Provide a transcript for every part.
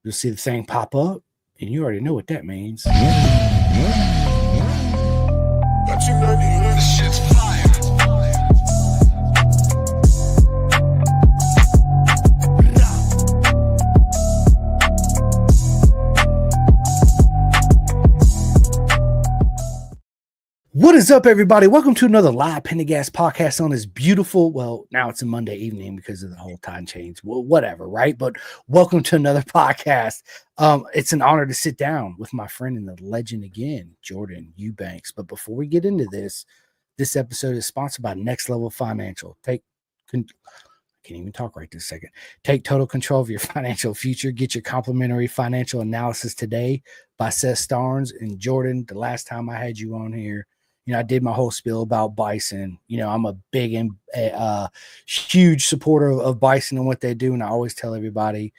you'll see the thing pop up, and you already know what that means. This shit's fire. What is up, everybody? Welcome to another live Pendergast podcast on this beautiful, well, now it's a Monday evening because of the whole time change. Well, whatever, right? But welcome to another podcast. It's an honor to sit down with my friend and the legend again, Jordan Eubanks. But before we get into this episode is sponsored by Next Level Financial. I can't even talk right this second. Take total control of your financial future. Get your complimentary financial analysis today by Seth Starnes. And Jordan, the last time I had you on here, I did my whole spiel about Bison. I'm a big and huge supporter of Bison and what they do. And I always tell everybody,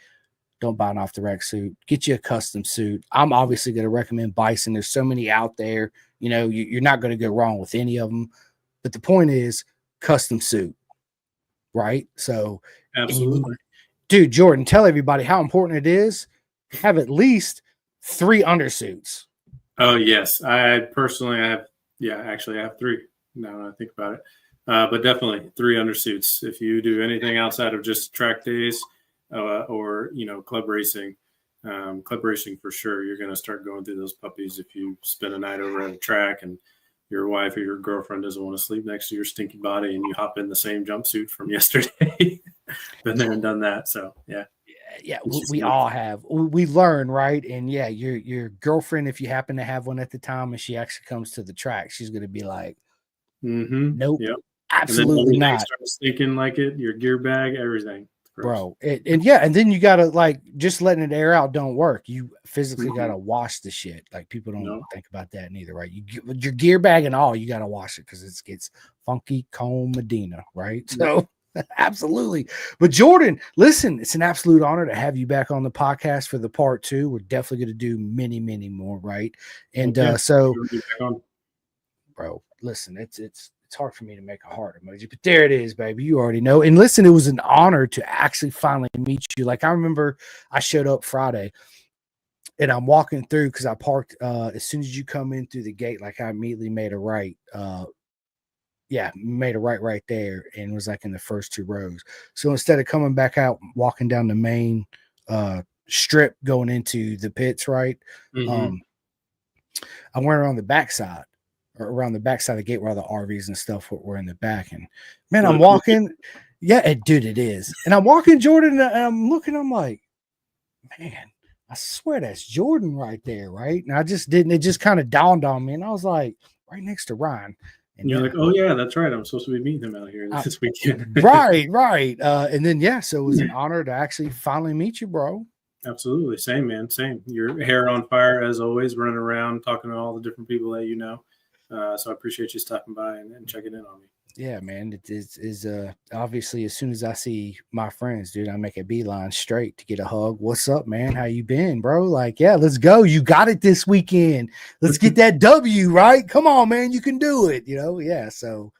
don't buy an off-the-rack suit. Get you a custom suit. I'm obviously going to recommend Bison. There's so many out there. You're not going to go wrong with any of them. But the point is custom suit, right? So, absolutely. Dude, Jordan, tell everybody how important it is to have at least 3 undersuits. Oh, yes. I have 3 now that I think about it. But definitely 3 undersuits. If you do anything outside of just track days or club racing for sure, you're going to start going through those puppies if you spend a night over at a track and your wife or your girlfriend doesn't want to sleep next to your stinky body and you hop in the same jumpsuit from yesterday. Been there and done that. So, yeah. Yeah, we all have. We learn, right? And yeah, your girlfriend, if you happen to have one at the time, and she actually comes to the track, she's going to be like, "Nope, yep. Absolutely and then not." Starts thinking like it, your gear bag, everything, bro. And then you gotta just letting it air out don't work. You physically gotta wash the shit. Like people don't think about that neither, right? You get your gear bag and all, you gotta wash it because it gets funky, comb Medina, right? So. Absolutely. But Jordan, listen, it's an absolute honor to have you back on the podcast for the part 2. We're definitely going to do many, many more, right? And bro, listen, it's hard for me to make a heart emoji, but there it is, baby. You already know. And listen, it was an honor to actually finally meet you. Like I remember I showed up Friday and I'm walking through because I parked as soon as you come in through the gate, like I immediately made a right. Made a right there and was like in the first 2 rows. So instead of coming back out, walking down the main strip going into the pits, right? I went around the backside of the gate where all the RVs and stuff were in the back. And man, I'm walking. Yeah, dude, it is. And I'm walking Jordan and I'm looking, I'm like, man, I swear that's Jordan right there, right? And I just didn't, it just kind of dawned on me. And I was like, right next to Ryan. And you're like, oh, yeah, that's right. I'm supposed to be meeting him out here this weekend. right. And then, so it was an honor to actually finally meet you, bro. Absolutely. Same, man. Same. Your hair on fire, as always, running around, talking to all the different people that you know. So I appreciate you stopping by and checking in on me. Yeah, man. It is obviously as soon as I see my friends, dude, I make a beeline straight to get a hug. What's up, man? How you been, bro? Like, yeah, let's go. You got it this weekend. Let's get that W, right? Come on, man. You can do it, Yeah. So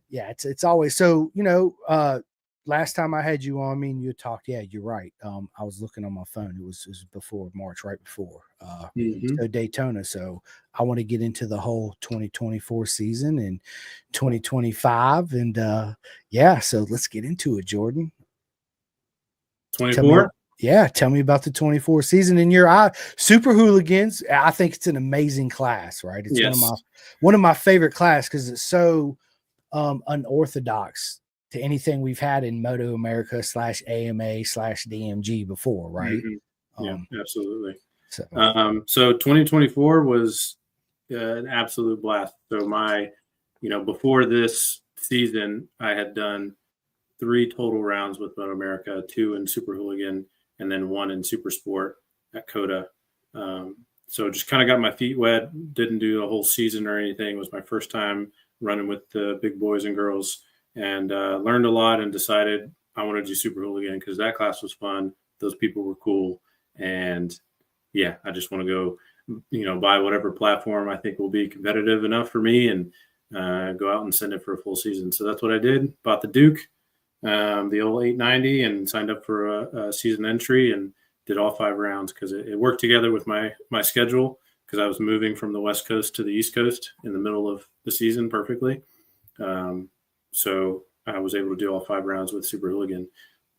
yeah, it's always so, last time I had you on, me and you talked. Yeah, you're right. I was looking on my phone. It was before March, right before so Daytona. So I want to get into the whole 2024 season and 2025, and so let's get into it, Jordan. 24. Tell me about the 24 season in your eye. Super Hooligans. I think it's an amazing class, right? It's one of my favorite class because it's so unorthodox to anything we've had in MotoAmerica /AMA/DMG before, right? Yeah, absolutely. So 2024 was an absolute blast. So before this season, I had done 3 total rounds with MotoAmerica, 2 in Super Hooligan, and then 1 in Super Sport at Coda. So just kind of got my feet wet, didn't do a whole season or anything. It was my first time running with the big boys and girls. And learned a lot and decided I want to do Super Hooligan because that class was fun. Those people were cool. And, I just want to go, buy whatever platform I think will be competitive enough for me and go out and send it for a full season. So that's what I did. Bought the Duke, the old 890, and signed up for a season entry and did all 5 rounds because it worked together with my schedule, because I was moving from the West Coast to the East Coast in the middle of the season perfectly. So I was able to do all 5 rounds with Super Hooligan.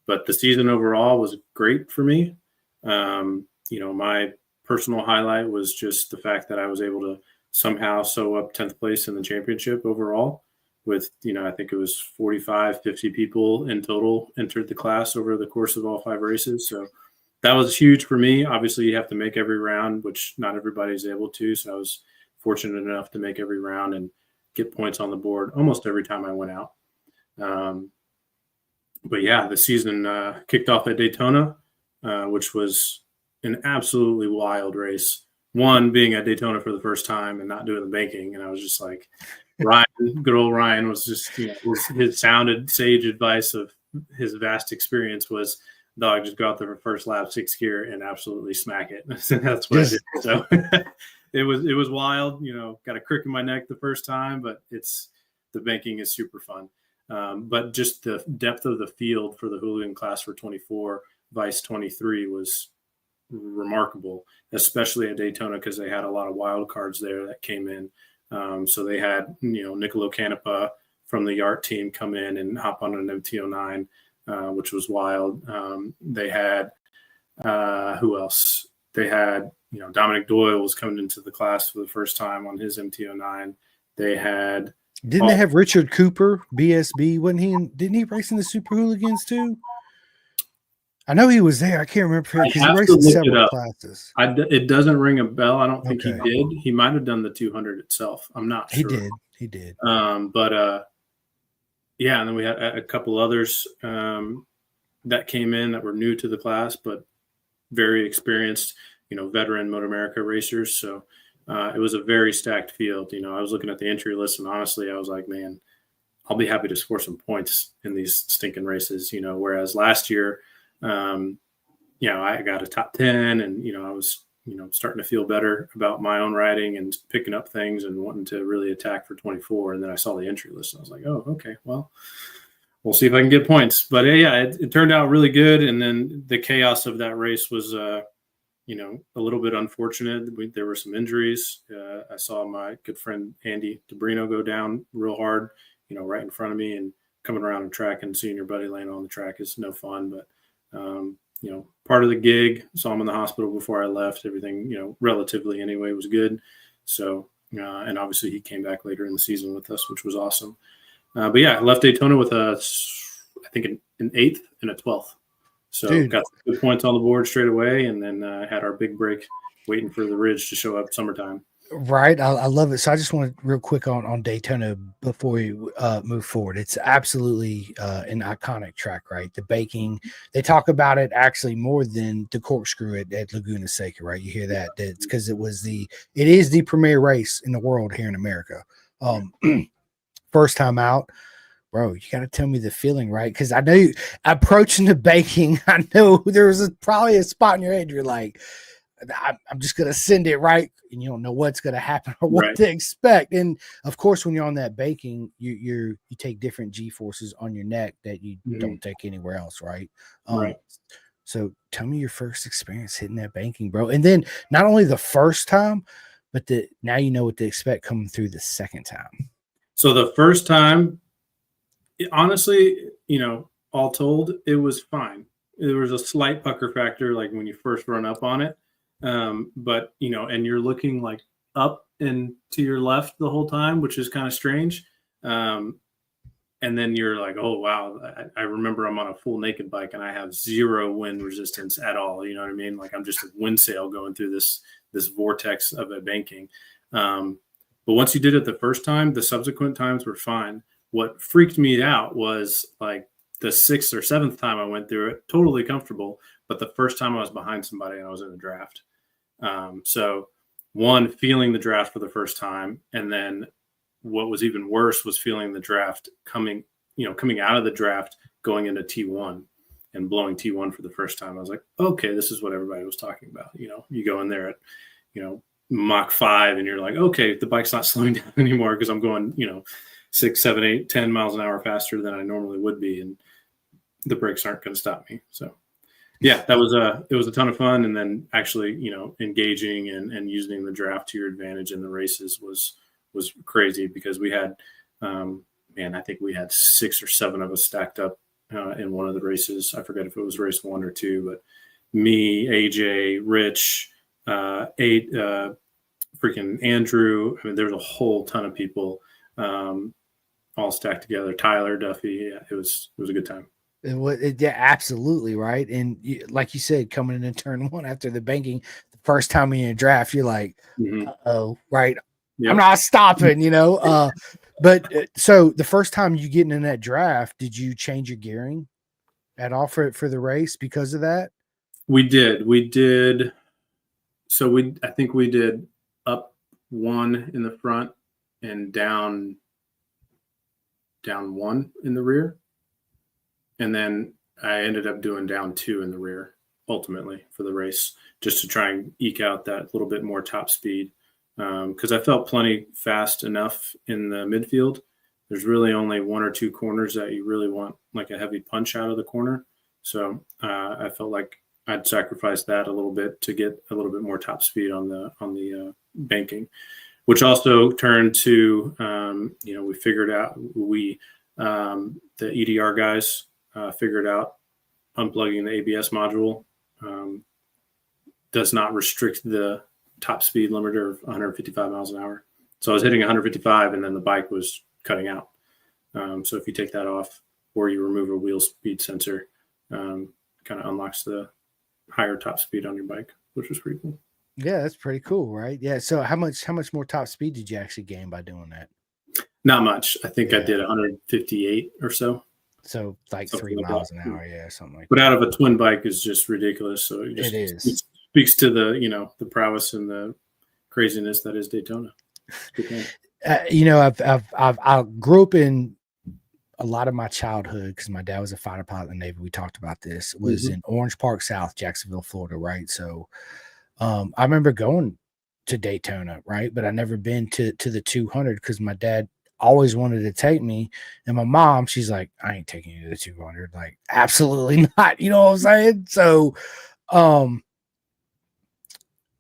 But the season overall was great for me. My personal highlight was just the fact that I was able to somehow sew up 10th place in the championship overall with, I think it was 45, 50 people in total entered the class over the course of all 5 races. So that was huge for me. Obviously, you have to make every round, which not everybody's able to. So I was fortunate enough to make every round and get points on the board almost every time I went out. But yeah, the season kicked off at Daytona, which was an absolutely wild race. One, being at Daytona for the first time and not doing the banking. And I was just like, Ryan, good old Ryan was just, his sounded sage advice of his vast experience was, dog, just go out there for first lap, 6th gear, and absolutely smack it. That's what I did. So it was wild. Got a crick in my neck the first time, but the banking is super fun. But just the depth of the field for the Hooligan class for 24, Vice 23 was remarkable, especially at Daytona, because they had a lot of wild cards there that came in. So they had, Nicolo Canepa from the Yart team come in and hop on an MT-09, which was wild. They had, who else? They had, Dominic Doyle was coming into the class for the first time on his MT-09. They had, didn't they have Richard Cooper, BSB? Didn't he race in the Super Hooligans too? I know he was there. I can't remember because he raced in several classes. It doesn't ring a bell. I don't think he did. He might have done the 200 itself. I'm not sure. He did. Yeah, and then we had a couple others that came in that were new to the class, but very experienced, veteran MotoAmerica racers. So it was a very stacked field. I was looking at the entry list, and honestly, I was like, man, I'll be happy to score some points in these stinking races. Whereas last year, I got a top 10, and I was starting to feel better about my own riding and picking up things and wanting to really attack for 24. And then I saw the entry list, and I was like, oh, okay, well, we'll see if I can get points. But yeah, it turned out really good. And then the chaos of that race was a little bit unfortunate. There were some injuries. I saw my good friend Andy DeBrino go down real hard, right in front of me, and coming around the track and seeing your buddy laying on the track is no fun. But part of the gig. Saw him in the hospital before I left. Everything, relatively anyway, was good. So, and obviously he came back later in the season with us, which was awesome. But yeah, I left Daytona with I think an 8th and a 12th. So got some good points on the board straight away, and then had our big break waiting for the Ridge to show up summertime. Right. I love it. So I just want to real quick on Daytona before we move forward. It's absolutely an iconic track, right? The baking, they talk about it actually more than the corkscrew at Laguna Seca, right? You hear that. It's because it is the premier race in the world here in America. First time out. Bro, you got to tell me the feeling, right? Because I know approaching the baking, I know there was probably a spot in your head. You're like, I'm just going to send it right. And you don't know what's going to happen or what to expect. And of course, when you're on that baking, you take different G forces on your neck that you don't take anywhere else. Right. So tell me your first experience hitting that banking, bro. And then not only the first time, but now you know what to expect coming through the second time. So the first time, honestly, all told, it was fine. There was a slight pucker factor, like when you first run up on it. But, and you're looking like up and to your left the whole time, which is kind of strange. And then you're like, oh, wow. I remember I'm on a full naked bike and I have 0 wind resistance at all. You know what I mean? Like I'm just a wind sail going through this vortex of a banking. But once you did it the first time, the subsequent times were fine. What freaked me out was like the 6th or 7th time I went through it, totally comfortable. But the first time I was behind somebody and I was in a draft. So one, feeling the draft for the first time. And then what was even worse was feeling the draft coming out of the draft, going into T1 and blowing T1 for the first time. I was like, okay, this is what everybody was talking about. You go in there at, Mach 5 and you're like, okay, the bike's not slowing down anymore because I'm going, 6, 7, 8, 10 miles an hour faster than I normally would be. And the brakes aren't going to stop me. So Yeah, it was a ton of fun. And then actually, engaging and using the draft to your advantage in the races was crazy, because we had, I think we had 6 or 7 of us stacked up in one of the races. I forget if it was race 1 or 2, but me, AJ, Rich, freaking Andrew. I mean, there was a whole ton of people all stacked together. Tyler, Duffy. Yeah, it was a good time. Yeah, absolutely right. And like you said, coming in turn 1 after the banking, the first time in a draft, you're like, oh, right. Yep. I'm not stopping, But so the first time you getting in that draft, did you change your gearing at all for the race because of that? We did. So I think we did up 1 in the front and down 1 in the rear. And then I ended up doing down 2 in the rear ultimately for the race, just to try and eke out that little bit more top speed. Because I felt plenty fast enough in the midfield. There's really only 1 or 2 corners that you really want like a heavy punch out of the corner. So I felt like I'd sacrifice that a little bit to get a little bit more top speed on the banking, which also turned to, we figured out the EDR guys figured out unplugging the ABS module does not restrict the top speed limiter of 155 miles an hour. So I was hitting 155 and then the bike was cutting out. So if you take that off or you remove a wheel speed sensor, kind of unlocks the higher top speed on your bike, which was pretty cool. Yeah, that's pretty cool, right? Yeah. So how much more top speed did you actually gain by doing that? Not much. I think I did 158 or so. So like something 3 miles an hour, yeah, something like that. But out of a twin bike is just ridiculous. So it speaks to the the prowess and the craziness that is Daytona. I grew up in a lot of my childhood because my dad was a fighter pilot in the Navy. We talked about this. Was in Orange Park South, Jacksonville, Florida, right? So I remember going to Daytona, right? But I never been to the 200 because my dad always wanted to take me, and my mom, she's like, I ain't taking you to the 200. Like, absolutely not. You know what I'm saying? So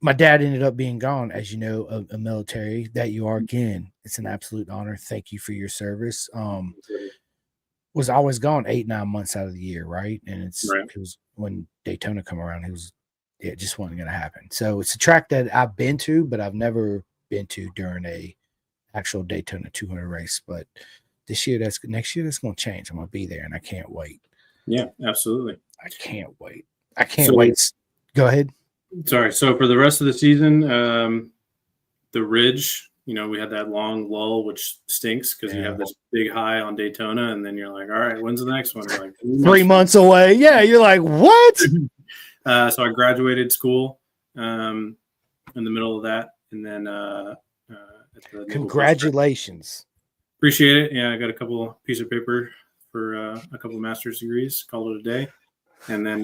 my dad ended up being gone, as you know, a military that you are. Again, it's an absolute honor. Thank you for your service. Was always gone 8-9 months out of the year, right? And it was when Daytona come around, it just wasn't going to happen. So it's a track that I've been to, but I've never been to during a actual Daytona 200 race. But next year, that's going to change. I'm going to be there, and I can't wait. Yeah, absolutely. I can't wait. Wait. Go ahead. Sorry. So for the rest of the season, the Ridge, we had that long lull, which stinks because you have this big high on Daytona, and then you're like, all right, when's the next one? You're like 3 months away. Yeah, you're like, what? So I graduated school in the middle of that, and then congratulations. Appreciate it. Yeah, I got a couple piece of paper for a couple master's degrees. Called it a day, and then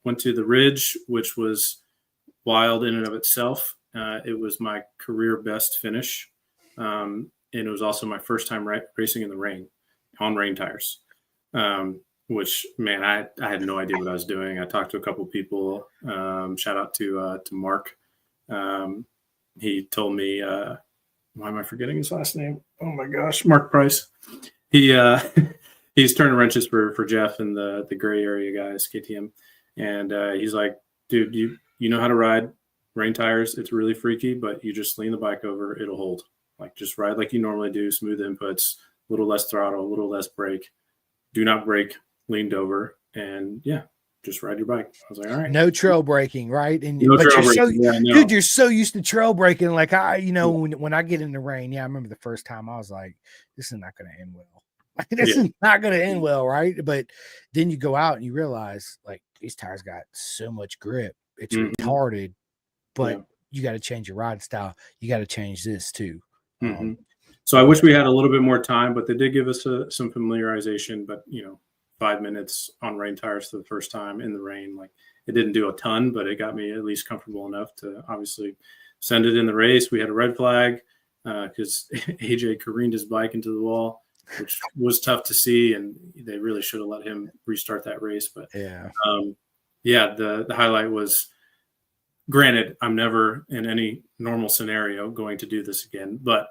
went to the Ridge, which was wild in and of itself. It was my career best finish, and it was also my first time racing in the rain on rain tires. Which, man, I had no idea what I was doing. I talked to a couple of people. Shout out to Mark. He told me, why am I forgetting his last name? Oh my gosh, Mark Price. He's turning wrenches for Jeff and the gray area guys, KTM, and he's like, dude, you know how to ride rain tires. It's really freaky, but you just lean the bike over, it'll hold. Like, just ride like you normally do, smooth inputs, a little less throttle, a little less brake. Do not brake. Leaned over, and just ride your bike. I was like, all right. No trail braking, right? And dude, you're so used to trail braking. Like when I get in the rain, I remember the first time I was like, this is not going to end well. Like, this is not going to end well, right? But then you go out and you realize, like, these tires got so much grip, it's retarded. But you got to change your ride style. You got to change this too. So I wish we had a little bit more time, but they did give us some familiarization. But 5 minutes on rain tires for the first time in the rain. Like, it didn't do a ton, but it got me at least comfortable enough to obviously send it in the race. We had a red flag because AJ careened his bike into the wall, which was tough to see. And they really should have let him restart that race. But yeah, the highlight was, granted, I'm never in any normal scenario going to do this again, but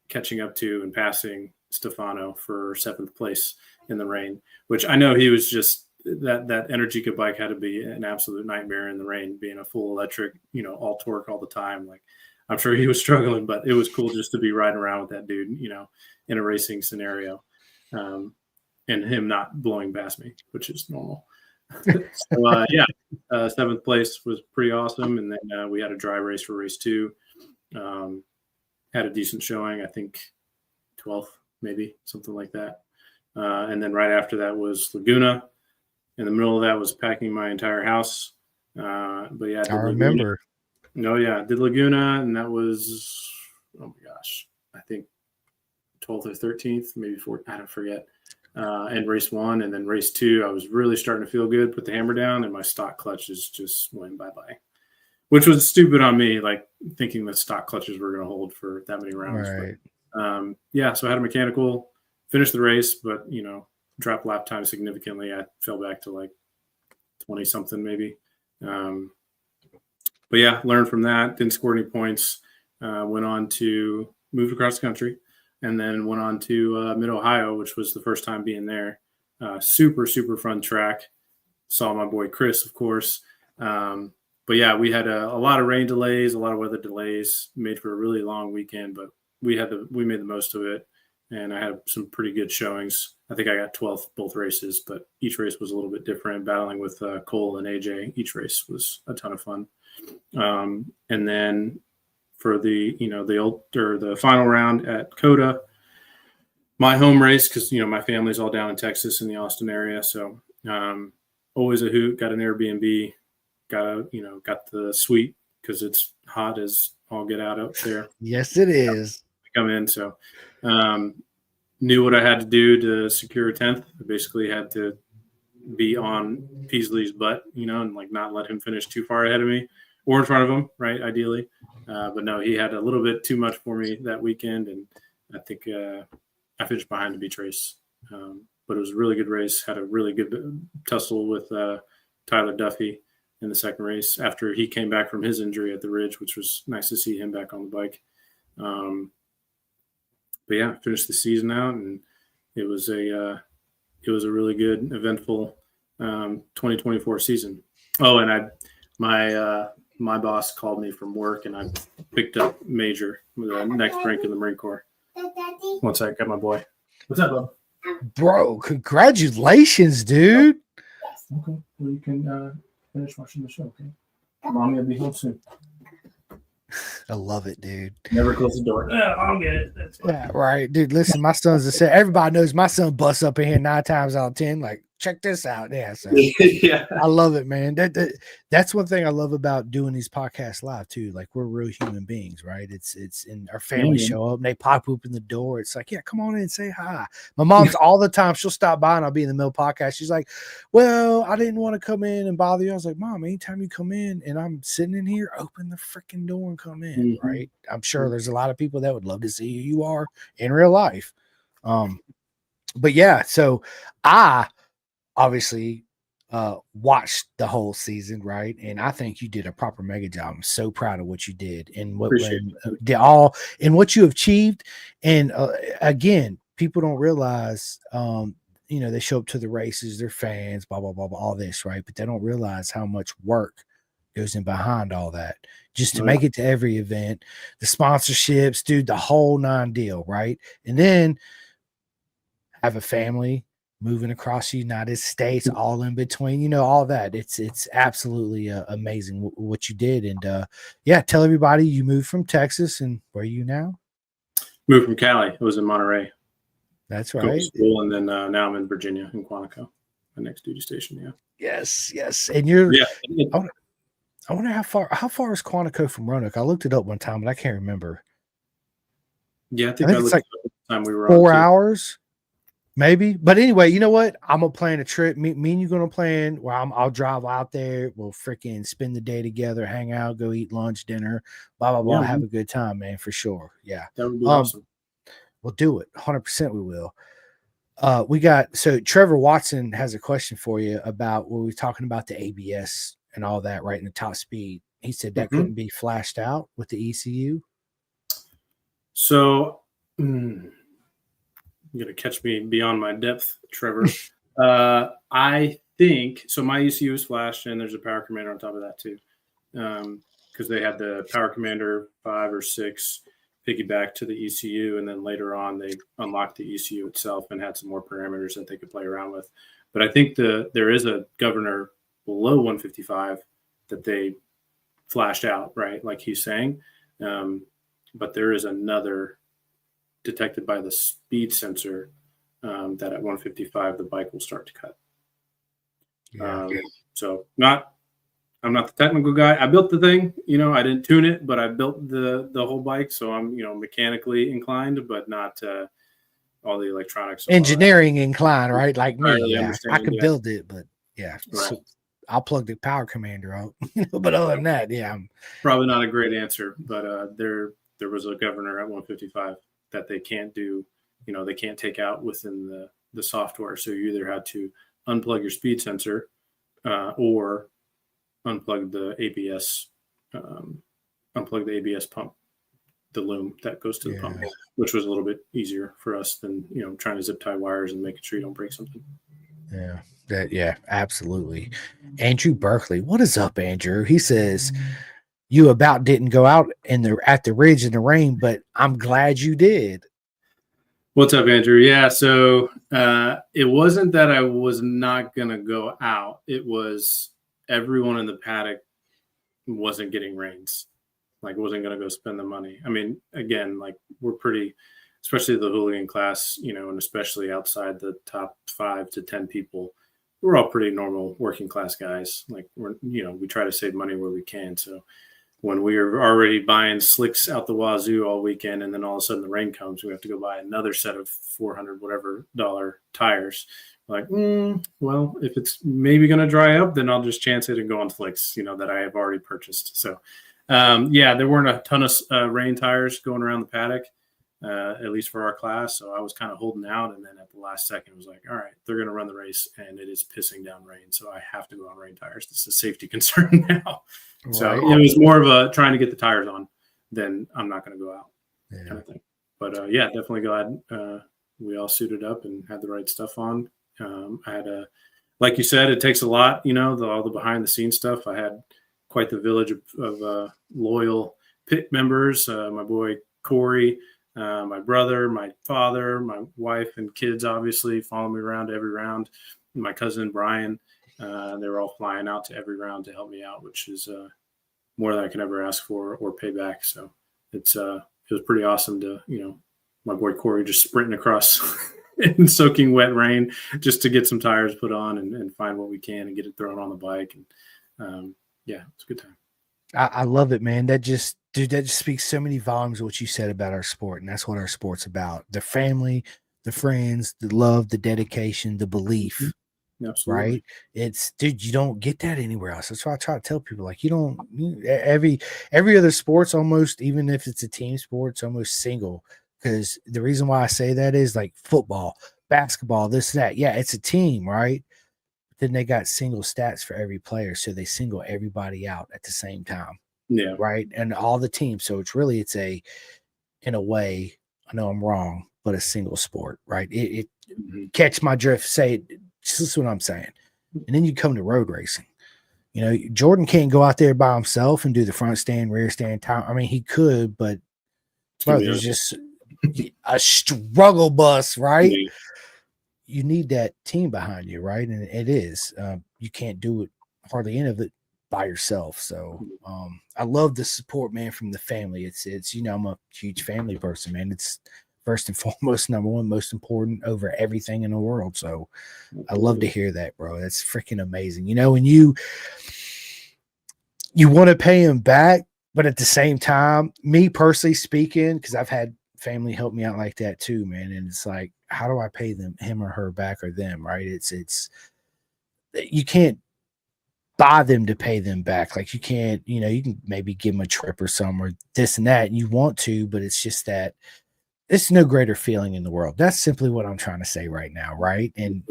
catching up to and passing Stefano for 7th place in the rain, which I know he was just that Energica bike had to be an absolute nightmare in the rain, being a full electric, all torque all the time. Like, I'm sure he was struggling, but it was cool just to be riding around with that dude, in a racing scenario, and him not blowing past me, which is normal. So, 7th place was pretty awesome. And then we had a dry race for race 2. Had a decent showing, I think 12th, maybe something like that. And then right after that was Laguna. In the middle of that was packing my entire house. But yeah, I remember. No, yeah, did Laguna, and that was, oh my gosh, I think 12th or 13th, maybe 14th, I don't forget. And race 1, and then race 2, I was really starting to feel good, put the hammer down, and my stock clutches just went bye-bye, which was stupid on me, like thinking that stock clutches were going to hold for that many rounds. Right. But, so I had a mechanical, finished the race, but, dropped lap time significantly. I fell back to like 20-something maybe. But yeah, learned from that, didn't score any points, went on to move across the country, and then went on to Mid-Ohio, which was the first time being there. Super, super fun track. Saw my boy Chris, of course. But yeah, we had a lot of rain delays, a lot of weather delays, made for a really long weekend, but we made the most of it. And I had some pretty good showings. I think I got 12th both races, but each race was a little bit different. Battling with Cole and AJ, each race was a ton of fun. And then for the the final round at COTA, my home race, because my family's all down in Texas in the Austin area, so always a hoot. Got an Airbnb, got the suite because it's hot as all get out up there. Yes, it is. Come in, so knew what I had to do to secure a 10th. I basically had to be on Peasley's butt, and like not let him finish too far ahead of me or in front of him, right? Ideally, but no, he had a little bit too much for me that weekend, and I think I finished behind the beach race. But it was a really good race. Had a really good tussle with Tyler Duffy in the second race after he came back from his injury at the Ridge, which was nice to see him back on the bike. But yeah, finished the season out, and it was a really good, eventful 2024 season. Oh, and my boss called me from work, and I picked up Major, the next rank in the Marine Corps. One sec, got my boy. What's up, bub? Bro, congratulations, dude. Okay, well, you can finish watching the show, okay? Mommy will be home soon. I love it, dude. Never close the door. I'll get it. That's fine. Yeah, right, dude. Listen, my son's everybody knows my son busts up in here 9 times out of 10. Like, check this out. Yeah, so Yeah. I love it, man. That's one thing I love about doing these podcasts live too. Like, we're real human beings, right? It's in our family show up and they pop open the door. It's like, yeah, come on in and say hi. My mom's all the time. She'll stop by and I'll be in the middle of the podcast. She's like, well, I didn't want to come in and bother you. I was like, Mom, anytime you come in and I'm sitting in here, open the freaking door and come in, right? I'm sure there's a lot of people that would love to see who you are in real life. But yeah, so I obviously watched the whole season, right? And I think you did a proper mega job. I'm so proud of what you did and what you achieved. And again, people don't realize they show up to the races, they're fans, blah blah blah blah, all this, right? But they don't realize how much work goes in behind all that just to make it to every event, the sponsorships, dude, the whole 9 deal, right? And then have a family moving across the United States, all in between, all that. It's absolutely amazing what you did. And tell everybody you moved from Texas, and where are you now? Moved from Cali. I was in Monterey. That's right. School, and then now I'm in Virginia, in Quantico, my next duty station. Yeah. Yes. And you're. Yeah. I wonder how far is Quantico from Roanoke? I looked it up one time, but I can't remember. Yeah, I think I looked like it up the time we were 4 hours. Maybe, but anyway, you know what? I'm gonna plan a trip. Me and you gonna plan. Well, I'll drive out there. We'll freaking spend the day together, hang out, go eat lunch, dinner, blah blah blah. Have a good time, man, for sure. Yeah, that would be awesome. We'll do it. 100%. We will. We got so Trevor Watson has a question for you about when we were talking about the ABS and all that, right? In the top speed. He said that couldn't be flashed out with the ECU. So you're gonna catch me beyond my depth, Trevor. I think so. My ECU is flashed, and there's a Power Commander on top of that too, because they had the Power Commander 5 or 6 piggyback to the ECU, and then later on they unlocked the ECU itself and had some more parameters that they could play around with. But I think there is a governor below 155 that they flashed out, right, like he's saying. But there is another detected by the speed sensor that at 155 the bike will start to cut. Yeah. So I'm not the technical guy. I built the thing, I didn't tune it, but I built the whole bike. So I'm, mechanically inclined, but not all the electronics. Engineering inclined, right? Like me. Yeah. I could build it, but yeah. Right. So I'll plug the Power Commander out. But other than that, yeah. I'm probably not a great answer, but there was a governor at 155 that they can't do, they can't take out within the software. So you either had to unplug your speed sensor or unplug the ABS pump, the loom that goes to the pump, which was a little bit easier for us than, trying to zip tie wires and making sure you don't break something. Yeah, absolutely. Andrew Berkeley, what is up, Andrew? He says, you about didn't go out at the ridge in the rain, but I'm glad you did. What's up, Andrew? Yeah, so it wasn't that I was not going to go out. It was everyone in the paddock wasn't getting reins, like wasn't going to go spend the money. I mean, again, like we're pretty, especially the hooligan class, and especially outside the top 5 to 10 people, we're all pretty normal working class guys. Like we try to save money where we can. So when we are already buying slicks out the wazoo all weekend, and then all of a sudden the rain comes, we have to go buy another set of $400 whatever tires. Like, well, if it's maybe going to dry up, then I'll just chance it and go on slicks, that I have already purchased. So, there weren't a ton of rain tires going around the paddock, at least for our class. So I was kind of holding out, and then at the last second, it was like, all right, they're going to run the race, and it is pissing down rain, so I have to go on rain tires. This is a safety concern now. Right. So it was more of a trying to get the tires on than I'm not going to go out kind of thing. But definitely glad we all suited up and had the right stuff on. I had like you said, it takes a lot, all the behind the scenes stuff. I had quite the village of loyal pit members. My boy Corey, my brother, my father, my wife and kids, obviously follow me around every round. My cousin Brian, they were all flying out to every round to help me out, which is more than I can ever ask for or pay back. So it was pretty awesome to, my boy Corey just sprinting across in soaking wet rain just to get some tires put on and find what we can and get it thrown on the bike. And it's a good time. I love it, man. That just speaks so many volumes of what you said about our sport. And that's what our sport's about. The family, the friends, the love, the dedication, the belief. Absolutely. Right. It's you don't get that anywhere else. That's why I try to tell people, like, every other sport's almost, even if it's a team sport, it's almost single. Because the reason why I say that is like football, basketball, this, that. Yeah, it's a team, right? But then they got single stats for every player. So they single everybody out at the same time. Yeah. Right. And all the teams. So in a way, I know I'm wrong, but a single sport, right? It catch my drift, say it. This is what I'm saying. And then you come to road racing. Jordan can't go out there by himself and do the front stand, rear stand time. I mean, he could, but there's just a struggle bus, right? Yeah. You need that team behind you, right? And it is. You can't do it, hardly any of it, by yourself. So I love the support, man, from the family. It's I'm a huge family person, man. It's first and foremost, number one, most important over everything in the world. So I love to hear that, bro. That's freaking amazing. When you want to pay him back, but at the same time, me personally speaking, because I've had family help me out like that too, man. And it's like, how do I pay him or her back, or them, right? It's you can't buy them to pay them back. Like you can't, you can maybe give them a trip or something or this and that, and you want to, but it's just that it's no greater feeling in the world. That's simply what I'm trying to say right now, right? And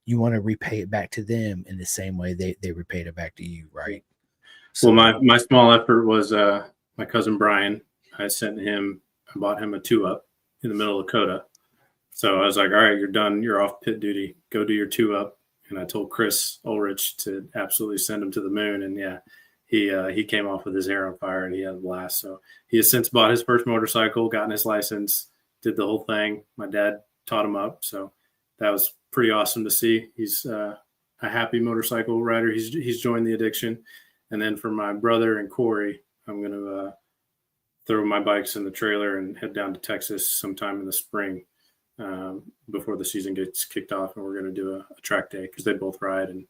you want to repay it back to them in the same way they repaid it back to you, right? So, well, my small effort was my cousin Brian. I bought him a 2-up in the middle of Coda. So I was like, all right, you're done. You're off pit duty. Go do your 2-up. And I told Chris Ulrich to absolutely send him to the moon. And yeah, he came off with his hair on fire and he had a blast. So he has since bought his first motorcycle, gotten his license, did the whole thing. My dad taught him up. So that was pretty awesome to see. He's a happy motorcycle rider. He's joined the addiction. And then for my brother and Corey, I'm going to throw my bikes in the trailer and head down to Texas sometime in the spring before the season gets kicked off. And we're going to do a track day because they both ride. And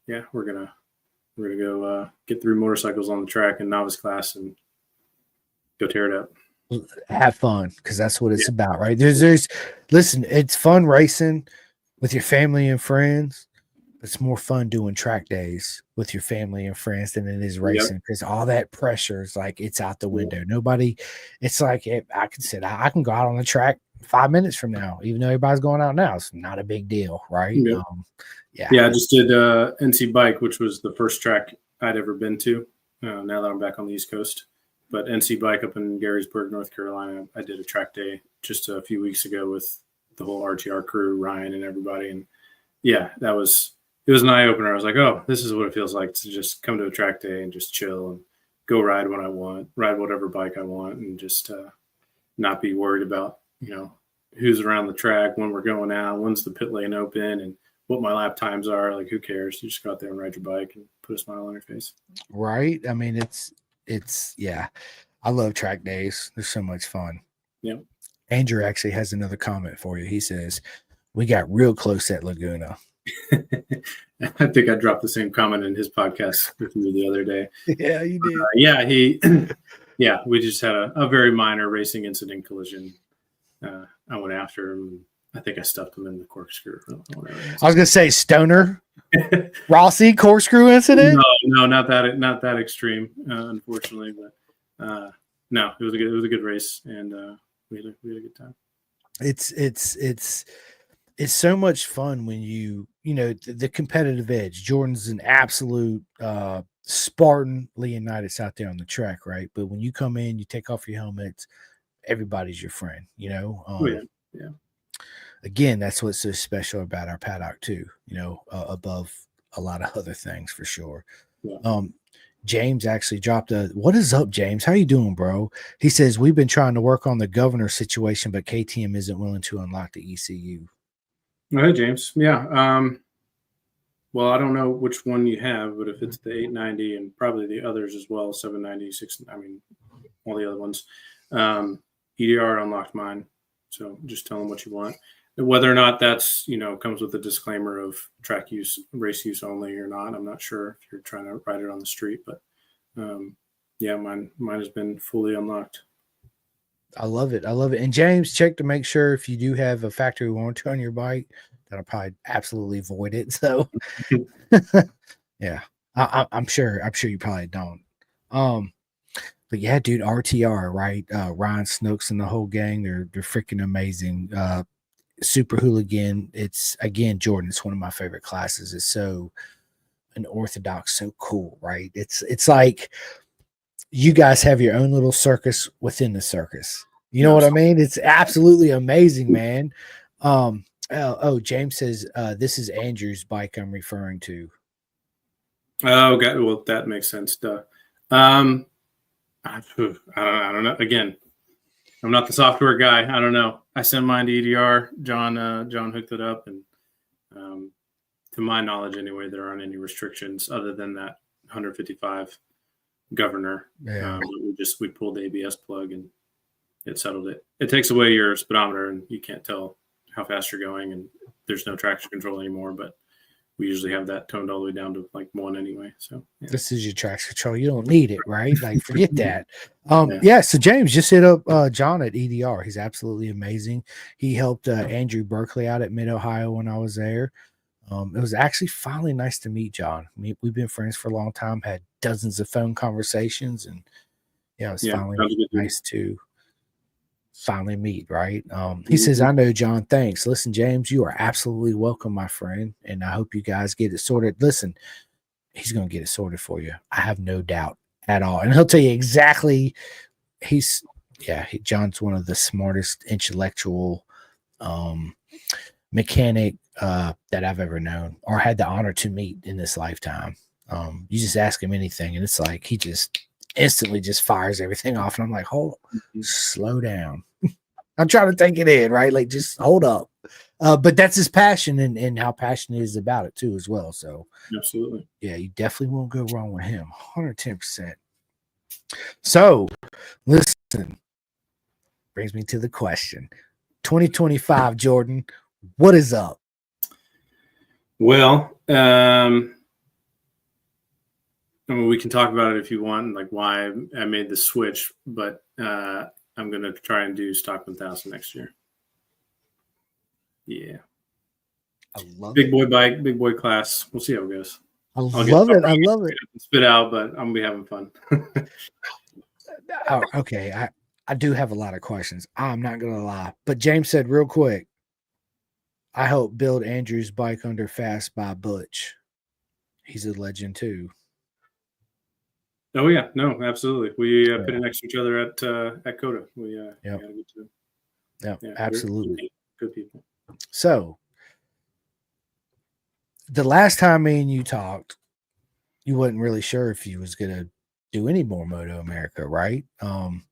yeah, we're going to go get through motorcycles on the track in novice class and go tear it up. Have fun, because that's what it's about, right? There's listen, it's fun racing with your family and friends. It's more fun doing track days with your family and friends than it is racing, because all that pressure is like it's out the window. Nobody, it's like I can go out on the track 5 minutes from now, even though everybody's going out now. It's not a big deal, right? Yeah. I just did NC Bike, which was the first track I'd ever been to. Now that I'm back on the East Coast, but NC Bike up in Garysburg, North Carolina, I did a track day just a few weeks ago with the whole RTR crew, Ryan and everybody, and yeah, it was an eye opener. I was like, oh, this is what it feels like to just come to a track day and just chill and go ride when I want, ride whatever bike I want, and just not be worried about who's around the track, when we're going out, when's the pit lane open, and what my lap times are. Like, who cares? You just go out there and ride your bike and put a smile on your face. Right. I mean, it's I love track days. They're so much fun. Yeah. Andrew actually has another comment for you. He says, we got real close at Laguna. I think I dropped the same comment in his podcast with me the other day. Yeah, you did. We just had a very minor racing incident collision. I went after him. I think I stuffed him in the corkscrew. I was going to say Stoner Rossi corkscrew incident. No, not that extreme, unfortunately. But no, it was a good race, and we had a good time. It's so much fun when the competitive edge. Jordan's an absolute Spartan. Leonidas out there on the track, right? But when you come in, you take off your helmets, everybody's your friend. Yeah. Again, that's what's so special about our paddock too. Above a lot of other things for sure. Yeah. James actually dropped what is up, James? How you doing, bro? He says, we've been trying to work on the governor situation, but KTM isn't willing to unlock the ECU. Hey, James. Yeah. Well, I don't know which one you have, but if it's the 890 and probably the others as well, 790, all the other ones, EDR unlocked mine. So just tell them what you want. Whether or not that's, comes with a disclaimer of track use, race use only or not, I'm not sure if you're trying to ride it on the street, but mine has been fully unlocked. I love it. And James, check to make sure if you do have a factory warranty on your bike, that'll probably absolutely void it. So yeah, I'm sure you probably don't. But yeah, dude, RTR, right? Ryan Snooks and the whole gang, they're freaking amazing. Super Hooligan. It's again, Jordan, it's one of my favorite classes. It's so unorthodox, so cool, right? It's like you guys have your own little circus within the circus. You know what I mean? It's absolutely amazing, man. James says this is Andrew's bike I'm referring to. Oh, okay. Well, that makes sense. Duh. I don't know. Again, I'm not the software guy. I don't know. I sent mine to EDR. John hooked it up, and to my knowledge, anyway, there aren't any restrictions other than that 155 governor. Yeah. We pulled the ABS plug and it settled it. It takes away your speedometer, and you can't tell how fast you're going, and there's no traction control anymore. But we usually have that toned all the way down to like 1 anyway. So yeah. This is your traction control. You don't need it, right? Like, forget that. So James, just hit up John at EDR. He's absolutely amazing. He helped Andrew Berkeley out at Mid-Ohio when I was there. It was actually finally nice to meet John. We've been friends for a long time, had dozens of phone conversations, and it was finally nice to finally meet, right? He says, I know, John, thanks. Listen, James, you are absolutely welcome, my friend. And I hope you guys get it sorted. Listen, he's going to get it sorted for you. I have no doubt at all. And he'll tell you exactly. John's one of the smartest intellectual mechanic that I've ever known or had the honor to meet in this lifetime. You just ask him anything, and it's like he just instantly just fires everything off. And I'm like, slow down. I'm trying to take it in, right? Like, just hold up. But that's his passion and how passionate he is about it too, as well. So absolutely. Yeah, you definitely won't go wrong with him. 110%. So listen, brings me to the question. 2025, Jordan, what is up? Well, I mean, we can talk about it if you want, like why I made the switch, but I'm going to try and do stock 1000 next year. Yeah. I love big boy bike, big boy class. We'll see how it goes. I love it. Spit out, but I'm going to be having fun. Okay. I do have a lot of questions. I'm not going to lie. But James said real quick, I helped build Andrew's bike under Fast by Butch. He's a legend too. Oh yeah, no, absolutely. We put it next to each other at COTA. We yep. had a good time. Yeah, absolutely. Good people. So the last time me and you talked, you wasn't really sure if you was gonna do any more MotoAmerica, right? And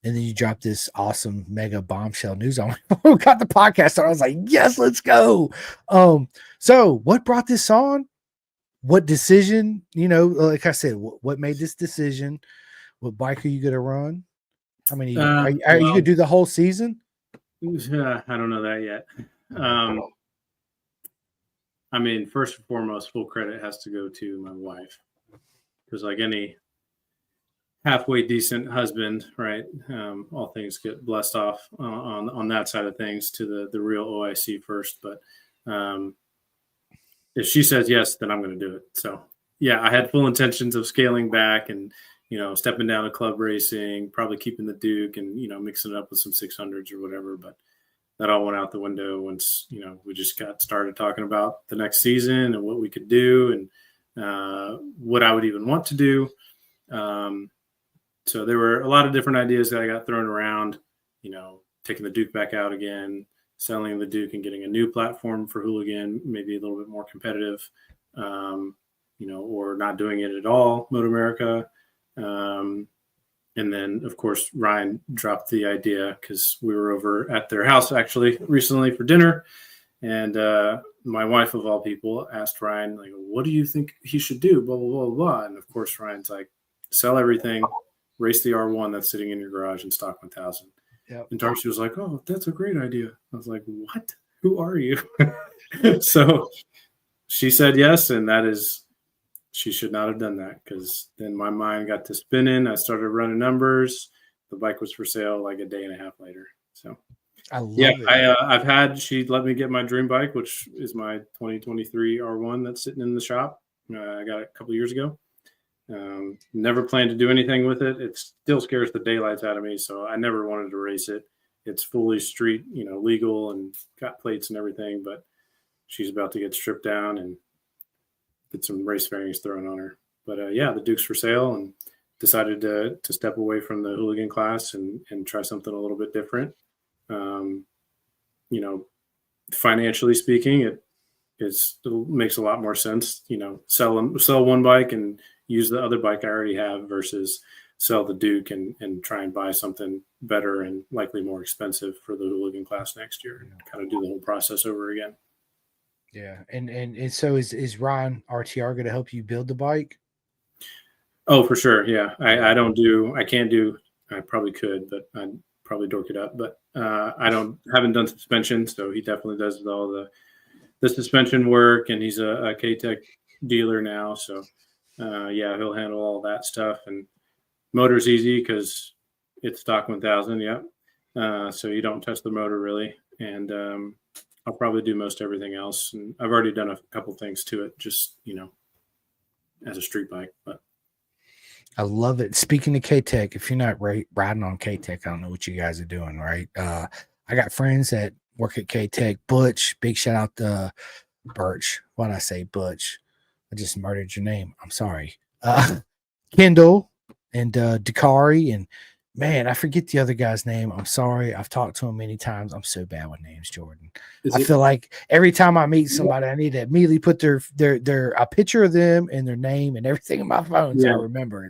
then you dropped this awesome mega bombshell news on me. We got the podcast on. I was like, yes, let's go. So what brought this on? What decision, like I said, what made this decision? What bike are you going to run? How many are you going to do the whole season? I don't know that yet. I mean, first and foremost, full credit has to go to my wife, because like any halfway decent husband, right? All things get blessed off on that side of things to the real OIC first. But if she says yes, then I'm going to do it. So yeah, I had full intentions of scaling back and, stepping down to club racing, probably keeping the Duke and, mixing it up with some 600s or whatever. But that all went out the window once, we just got started talking about the next season and what we could do and what I would even want to do. So there were a lot of different ideas that I got thrown around, taking the Duke back out again, selling the Duke and getting a new platform for Hooligan, maybe a little bit more competitive, or not doing it at all, MotoAmerica. And then, of course, Ryan dropped the idea because we were over at their house actually recently for dinner. And my wife, of all people, asked Ryan, like, what do you think he should do? Blah, blah, blah, blah. And of course, Ryan's like, sell everything, race the R1 that's sitting in your garage in stock 1000. Yep. And Darcy was like, oh, that's a great idea. I was like, what? Who are you? So she said yes. And that is, she should not have done that, because then my mind got to spinning. I started running numbers. The bike was for sale like a day and a half later. So I love it. She let me get my dream bike, which is my 2023 R1 that's sitting in the shop. I got it a couple of years ago. Never planned to do anything with it. It still scares the daylights out of me, so I never wanted to race it. It's fully street, legal and got plates and everything, but she's about to get stripped down and get some race fairings thrown on her. But the Duke's for sale, and decided to step away from the hooligan class and try something a little bit different. Financially speaking, it makes a lot more sense, sell one bike and use the other bike I already have versus sell the Duke and try and buy something better and likely more expensive for the hooligan class next year, and kind of do the whole process over again. Yeah. And so is Ryan RTR going to help you build the bike? Oh, for sure. Yeah. I probably could, but I'd probably dork it up, but haven't done suspension. So he definitely does all the suspension work, and he's a K-Tech dealer now. So he'll handle all that stuff, and motor's easy because it's stock 1000. Yeah. So you don't touch the motor really. And, I'll probably do most everything else. And I've already done a couple things to it, just, as a street bike, but. I love it. Speaking of K-Tech, if you're not riding on K-Tech, I don't know what you guys are doing, right? I got friends that work at K-Tech. Butch, big shout out to Birch. Why'd I say Butch? I just murdered your name. I'm sorry. Kendall and Dakari, and man, I forget the other guy's name. I'm sorry. I've talked to him many times. I'm so bad with names, Jordan. I feel like every time I meet somebody, I need to immediately put their a picture of them and their name and everything in my phone so I remember.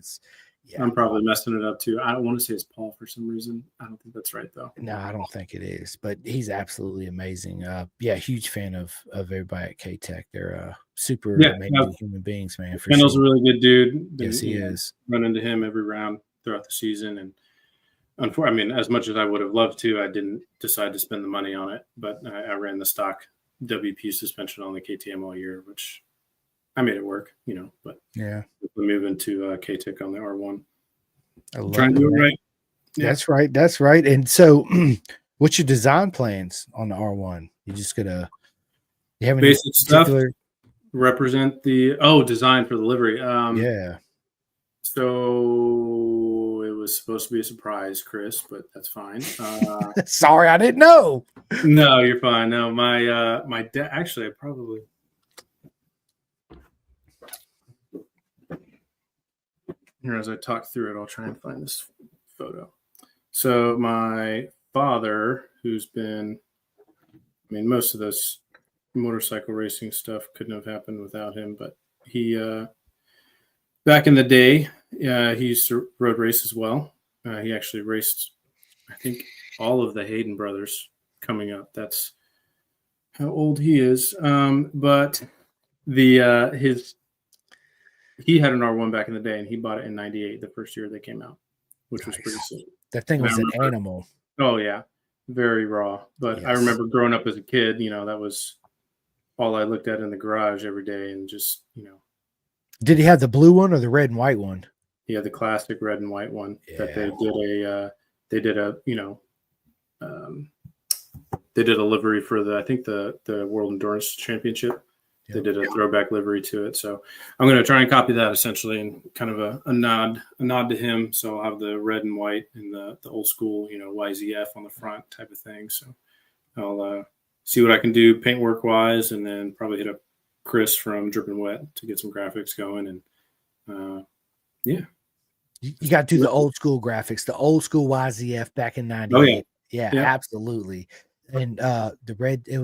I'm probably messing it up too. I don't want to say it's Paul for some reason. I don't think that's right though. No, I don't think it is, but he's absolutely amazing. Huge fan of everybody at K-Tech. They're super amazing human beings, man. Kendall's a really good dude. Yes, he is. Run into him every round throughout the season, and unfortunately, I mean, as much as I would have loved to, I didn't decide to spend the money on it. But I ran the stock WP suspension on the KTM all year, which I made it work, But yeah, we're moving to K-Tech on the R1. Trying to do it right. Yeah. That's right. And so, what's your design plans on the R1? You just gonna have any basic stuff? Represent the design for the livery. Yeah. So it was supposed to be a surprise, Chris, but that's fine. Sorry, I didn't know. No, you're fine. No, my dad. Actually, I probably. Here, as I talk through it, I'll try and find this photo. So my father, who's been, most of this motorcycle racing stuff couldn't have happened without him, but he, back in the day, he used to road race as well. He actually raced, I think, all of the Hayden brothers coming up. That's how old he is. But he had an R1 back in the day, and he bought it in '98, the first year they came out, which was pretty sick. That thing was an animal. Oh, yeah. Very raw. But yes. I remember growing up as a kid, that was all I looked at in the garage every day and just, Did he have the blue one or the red and white one? He had the classic red and white one that they did a livery for the World Endurance Championship. They did a throwback livery to it. So I'm going to try and copy that essentially, and kind of a nod to him. So I'll have the red and white and the old school, YZF on the front type of thing. So I'll see what I can do paintwork wise, and then probably hit up Chris from Drippin' Wet to get some graphics going. And you got to do the old school graphics, the old school YZF back in '98. Oh, yeah, absolutely. And the red, I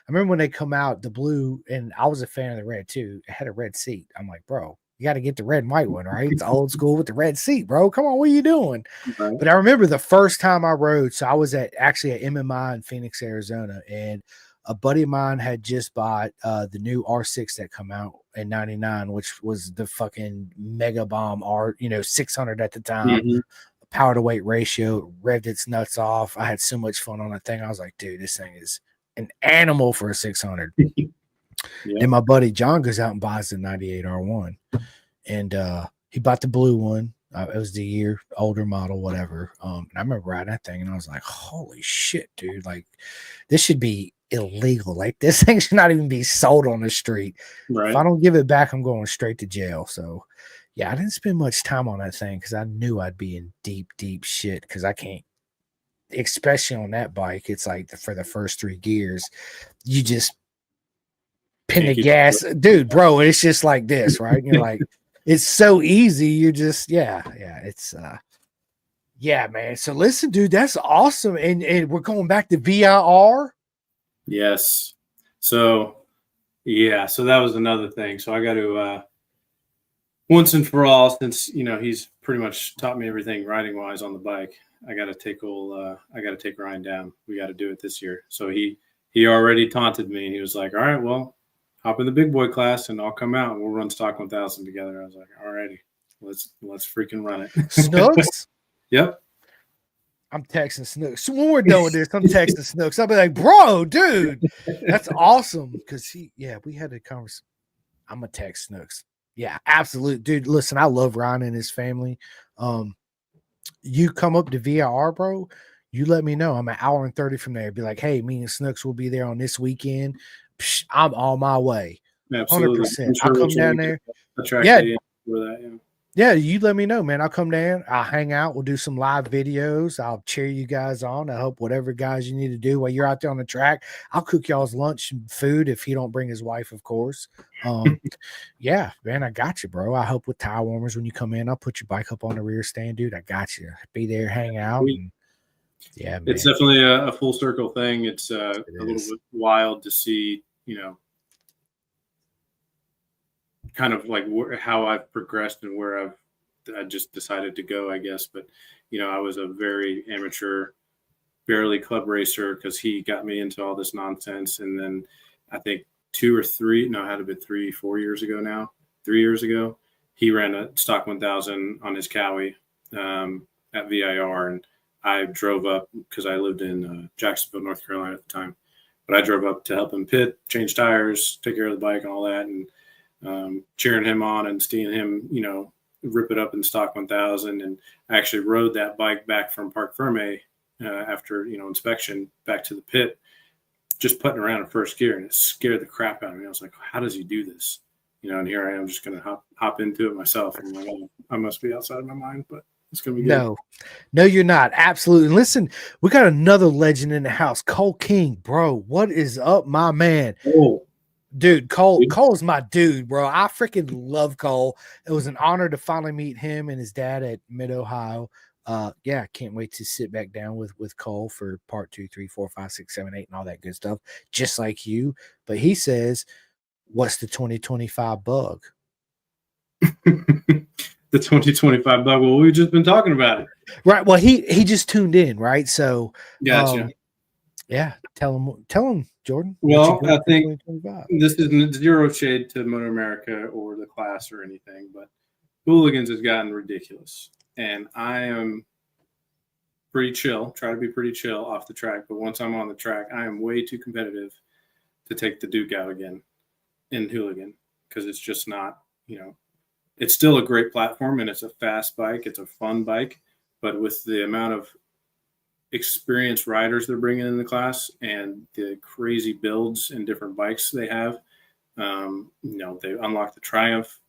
remember when they come out, the blue, and I was a fan of the red too. It had a red seat. I'm like, bro, you got to get the red and white one, right? It's old school with the red seat, bro. Come on, what are you doing? Right. But I remember the first time I rode, so I was actually at MMI in Phoenix, Arizona, and a buddy of mine had just bought the new R6 that come out in '99, which was the fucking mega bomb 600 at the time. Mm-hmm. Power to weight ratio, revved its nuts off. I had so much fun on that thing. I was like, dude, this thing is an animal for a 600. And my buddy John goes out and buys the '98 R1, and he bought the blue one. It was the year older model, whatever. And I remember riding that thing, and I was like, holy shit, dude! Like, this should be illegal. Like, this thing should not even be sold on the street. Right. If I don't give it back, I'm going straight to jail. So. Yeah, I didn't spend much time on that thing because I knew I'd be in deep, deep shit because I can't, especially on that bike. It's like for the first 3 gears, you just pin the gas. Dude, bro, it's just like this, right? You're like, it's so easy. You're just, it's, man. So listen, dude, that's awesome. And we're going back to VIR? Yes. So that was another thing. So I got to, once and for all, since he's pretty much taught me everything riding wise on the bike, I got to take Ryan down. We got to do it this year. So he already taunted me, and he was like, "All right, well, hop in the big boy class, and I'll come out and we'll run stock 1000 together." I was like, "All righty, let's freaking run it." Snooks. Yep. I'm texting Snooks. So when we're done with this, I'm texting Snooks. I'll be like, "Bro, dude, that's awesome." Because we had a conversation. I'm gonna text Snooks. Yeah, absolutely. Dude, listen, I love Ryan and his family. You come up to VIR, bro, you let me know. I'm an hour and 30 from there. Be like, hey, me and Snooks will be there on this weekend. Psh, I'm on my way. Absolutely. 100%. I'll come down there. Yeah. For that, Yeah, you let me know, man. I'll come down. I'll hang out. We'll do some live videos. I'll cheer you guys on. I hope whatever guys you need to do while you're out there on the track. I'll cook y'all's lunch and food if he don't bring his wife, of course. Yeah, man, I got you, bro. I hope with tire warmers when you come in, I'll put your bike up on the rear stand, dude. I got you. Be there, hang out, and yeah, man. It's definitely a full circle thing. It's a It little is. bit wild to see, kind of like how I've progressed and where I just decided to go, I guess. But I was a very amateur, barely club racer because he got me into all this nonsense. And then I think 4 years ago now, 3 years ago, he ran a stock 1000 on his Cowie at VIR, and I drove up because I lived in Jacksonville, North Carolina at the time. But I drove up to help him pit, change tires, take care of the bike and all that, and cheering him on and seeing him, rip it up in stock 1000. And I actually rode that bike back from Parc Ferme after, inspection back to the pit, just putting around in first gear, and it scared the crap out of me. I was like, how does he do this? And here I am just going to hop into it myself. I'm like, oh, I must be outside of my mind, but it's going to be good. No, you're not. Absolutely. And listen, we got another legend in the house, Cole King, bro. What is up, my man? Oh, dude, Cole's my dude, bro. I freaking love Cole. It was an honor to finally meet him and his dad at Mid Ohio. Yeah, can't wait to sit back down with Cole for part 2, 3, 4, 5, 6, 7, 8, and all that good stuff, just like you. But he says, what's the 2025 bug? The 2025 bug. Well, we've just been talking about it. Right. Well, he just tuned in, right? So gotcha. Yeah, tell him, Jordan. Well, I think this isn't zero shade to MotoAmerica or the class or anything, but Hooligans has gotten ridiculous. And I am pretty chill, try to be pretty chill off the track. But once I'm on the track, I am way too competitive to take the Duke out again in Hooligan, because it's just not, it's still a great platform and it's a fast bike. It's a fun bike. But with the amount of experienced riders they're bringing in the class and the crazy builds and different bikes they have, they unlocked the Triumph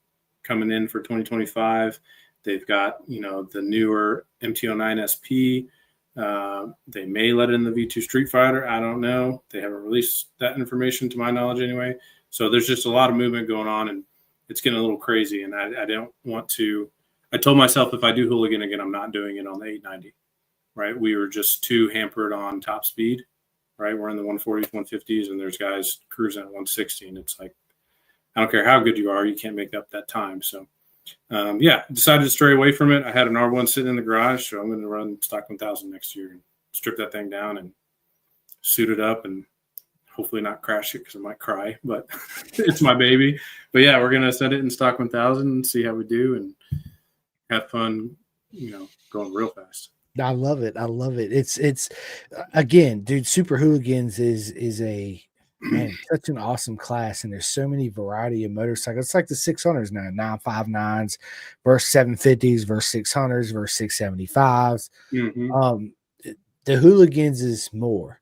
coming in for 2025. They've got, the newer MT-09 SP. They may let in the V2 Street Fighter. I don't know. They haven't released that information to my knowledge anyway. So there's just a lot of movement going on, and it's getting a little crazy. And I don't want to. I told myself if I do Hooligan again, I'm not doing it on the 890. Right? We were just too hampered on top speed. Right? We're in the 140s, 150s, and there's guys cruising at 160. And it's like, I don't care how good you are, you can't make up that time. So, decided to stray away from it. I had an R1 sitting in the garage, so I'm going to run stock 1000 next year and strip that thing down and suit it up and hopefully not crash it because I might cry, but it's my baby. But yeah, we're going to set it in stock 1000 and see how we do and have fun, going real fast. I love it. It's again, dude, Super Hooligans is a man, such an awesome class, and there's so many variety of motorcycles. It's like the 600s now, 959s versus 750s versus 600s versus 675s. Mm-hmm. The Hooligans is more.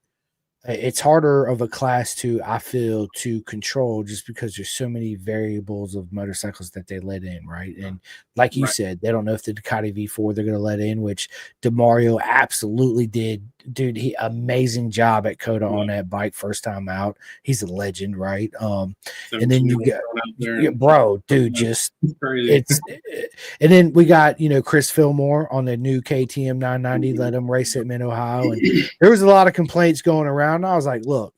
It's harder of a class I feel, to control, just because there's so many variables of motorcycles that they let in, right? And like you said, they don't know if the Ducati V4 they're going to let in, which DeMario absolutely did. Dude, he amazing job at Coda on that bike first time out. He's a legend, right? And then you got, bro, dude, just crazy. And then we got Chris Fillmore on the new KTM 990. Let him race at Mid Ohio, and there was a lot of complaints going around. I was like, look,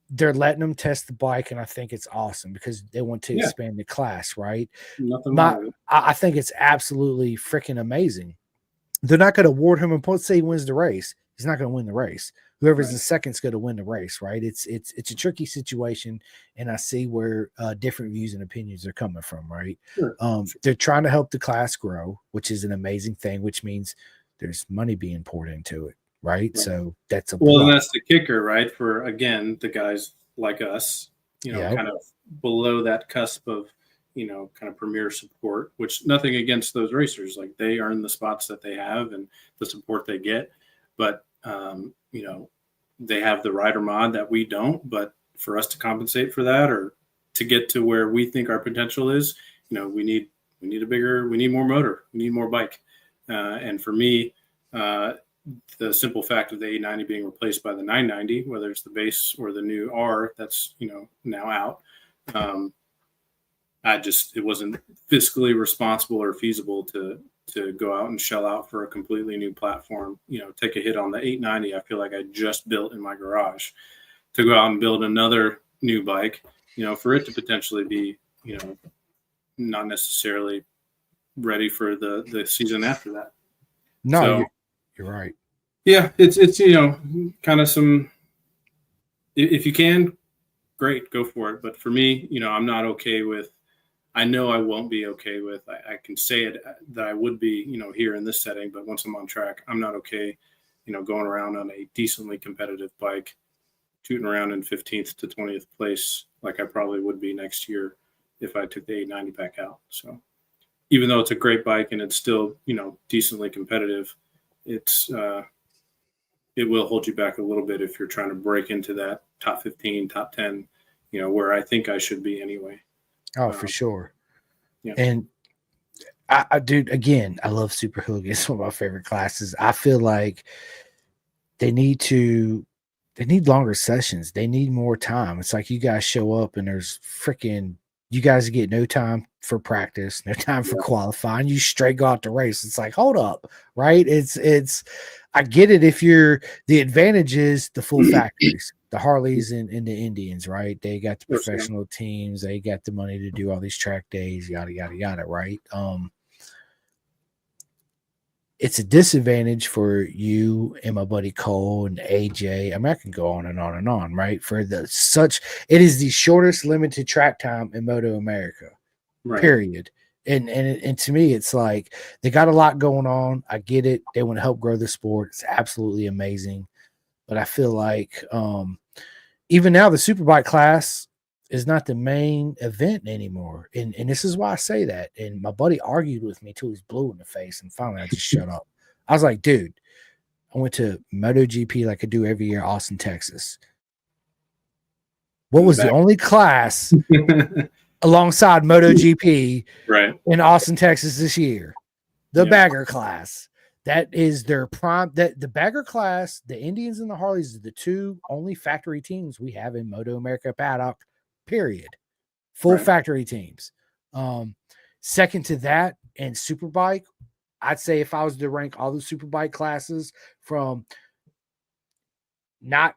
they're letting them test the bike, and I think it's awesome because they want to expand the class, right? I think it's absolutely freaking amazing. They're not going to award him a point. Say he wins the race, he's not going to win the race. Whoever's in second is going to win the race, right? It's a tricky situation, and I see where different views and opinions are coming from, right? Sure. They're trying to help the class grow, which is an amazing thing, which means there's money being poured into it. Right. So that's and that's the kicker, right? For, again, the guys like us, kind of below that cusp of, kind of premier support, which nothing against those racers. Like, they earn the spots that they have and the support they get. But, they have the rider mod that we don't. But for us to compensate for that, or to get to where we think our potential is, we need we need more motor, we need more bike. And for me, the simple fact of the 890 being replaced by the 990, whether it's the base or the new R that's, now out, it wasn't fiscally responsible or feasible to go out and shell out for a completely new platform, take a hit on the 890. I feel like I just built in my garage, to go out and build another new bike, for it to potentially be, not necessarily ready for the season after that. No, so, you're right. Yeah, it's kind of some, if you can, great, go for it. But for me, I'm not okay with, I know I won't be okay with, I can say it that I would be, here in this setting, but once I'm on track, I'm not okay, going around on a decently competitive bike, shooting around in 15th to 20th place, like I probably would be next year if I took the 890 back out. So even though it's a great bike and it's still, decently competitive, it's, it will hold you back a little bit if you're trying to break into that top 15, top 10, where I think I should be anyway. Oh, for sure. Yeah. And dude, again, I love Super Hooligan. It's one of my favorite classes. I feel like they need longer sessions. They need more time. It's like you guys show up and there's you guys get no time for practice, no time for qualifying. You straight go out to race. It's like, hold up, right? I get it if the advantage is the full factories, the Harleys and the Indians, right? They got the professional teams, they got the money to do all these track days, yada, yada, yada, right? It's a disadvantage for you and my buddy Cole and AJ. I mean, I can go on and on and on, right? It is the shortest limited track time in MotoAmerica, period. And to me, it's like they got a lot going on. I get it. They want to help grow the sport. It's absolutely amazing. But I feel like even now the Superbike class is not the main event anymore. And this is why I say that. And my buddy argued with me till he's blue in the face. And finally, I just shut up. I was like, dude, I went to MotoGP like I do every year, Austin, Texas. What was the only class alongside MotoGP in Austin, Texas this year? The bagger class. That is their prime. That the bagger class, the Indians and the Harleys are the two only factory teams we have in MotoAmerica paddock, period. Full factory teams. Second to that, and Superbike, I'd say if I was to rank all the Superbike classes from not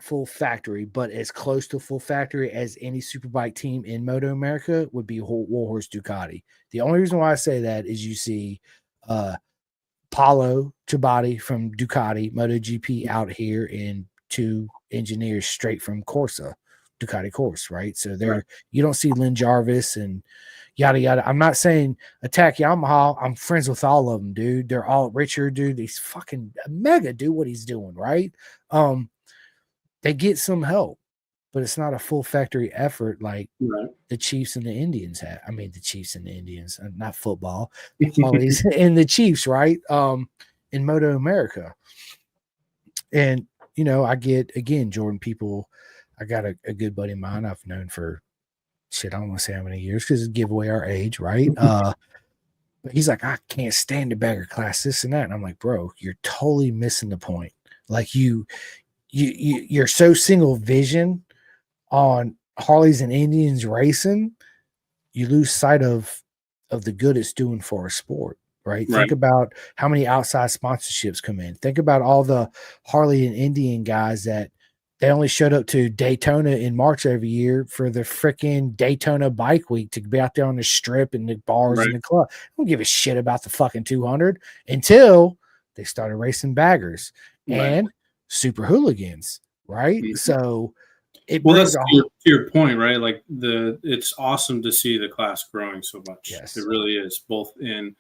full factory, but as close to full factory as any Superbike team in MotoAmerica would be Warhorse Ducati. The only reason why I say that is you see Paulo Ciabatti from Ducati MotoGP out here, and two engineers straight from Corsa, Ducati Corse, right? So you don't see Lynn Jarvis and yada yada. I'm not saying attack Yamaha. I'm friends with all of them, dude. They're all Richard, dude. He's fucking mega, do what he's doing, right? They get some help, but it's not a full factory effort like the Chiefs and the Indians have. I mean, the Chiefs and the Indians, not football, Harleys and the Chiefs, right? In MotoAmerica. And, I get, again, Jordan, people, I got a good buddy of mine I've known for, I don't want to say how many years because it give away our age, right? But he's like, I can't stand the bagger class, this and that. And I'm like, bro, you're totally missing the point. Like you're so single vision on Harleys and Indians racing, you lose sight of the good it's doing for our sport, right? Think about how many outside sponsorships come in. Think about all the Harley and Indian guys that they only showed up to Daytona in March every year for the freaking Daytona Bike Week to be out there on the strip and the bars and the club. I don't give a shit about the fucking 200 until they started racing baggers and super hooligans, right? Mm-hmm. So that's to your point, right? Like it's awesome to see the class growing so much. Yes. It really is, both in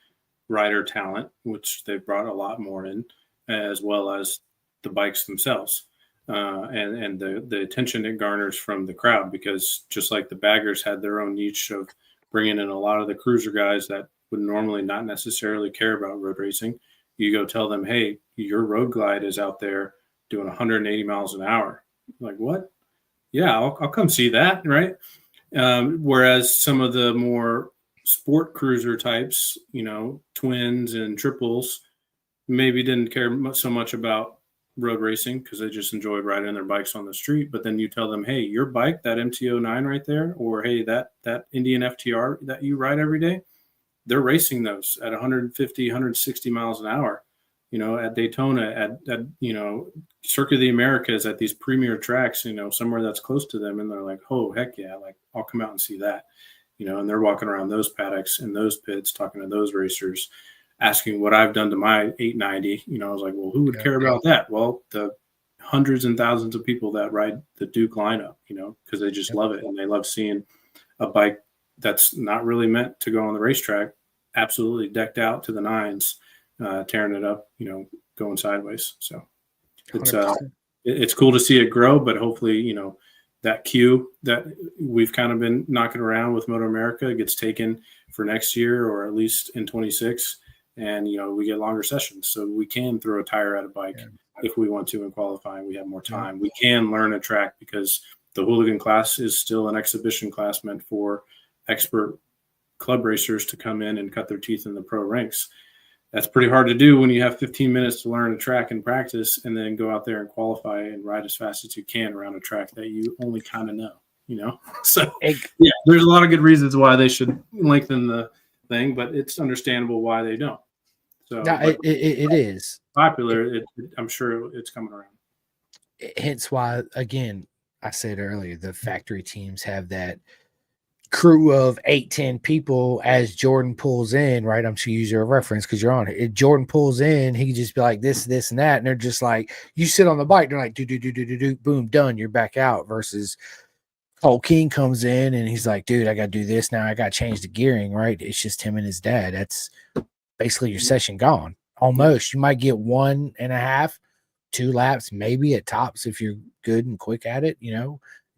rider talent, which they brought a lot more in, as well as the bikes themselves, and the attention it garners from the crowd. Because just like the baggers had their own niche of bringing in a lot of the cruiser guys that would normally not necessarily care about road racing, you go tell them, hey, your road glide is out there doing 180 miles an hour. Like, what? Yeah, I'll come see that, right? Whereas some of the more sport cruiser types, twins and triples, maybe didn't care so much about road racing because they just enjoyed riding their bikes on the street. But then you tell them, hey, your bike, that MT-09 right there, or hey, that Indian FTR that you ride every day, they're racing those at 150, 160 miles an hour, at Daytona, at Circuit of the Americas, at these premier tracks, somewhere that's close to them. And they're like, oh, heck yeah, like I'll come out and see that, and they're walking around those paddocks and those pits, talking to those racers, asking what I've done to my 890. I was like, well, who would care about that? Well, the hundreds and thousands of people that ride the Duke lineup, because they just love it. And they love seeing a bike that's not really meant to go on the racetrack, absolutely decked out to the nines, tearing it up, going sideways. So it's cool to see it grow, but hopefully, that queue that we've kind of been knocking around with MotoAmerica gets taken for next year, or at least in 26. And, we get longer sessions, so we can throw a tire at a bike if we want to in qualifying. We have more time. We can learn a track because the hooligan class is still an exhibition class meant for expert club racers to come in and cut their teeth in the pro ranks. That's pretty hard to do when you have 15 minutes to learn a track and practice and then go out there and qualify and ride as fast as you can around a track that you only kind of know, So, yeah, there's a lot of good reasons why they should lengthen the thing, but it's understandable why they don't. So it is popular. I'm sure it's coming around. Hence why, again, I said earlier, the factory teams have that crew of 8-10 people as Jordan pulls in, right? I'm sure you use your reference because you're on it. If Jordan pulls in, he can just be like this, and that, and they're just like, you sit on the bike, they're like do, boom, done, you're back out. Versus Cole King comes in and he's like, dude, I got to do this now. I got to change the gearing, right? It's just him and his dad. That's basically your session gone. Almost. You might get 1.5, 2 laps, maybe at tops if you're good and quick at it.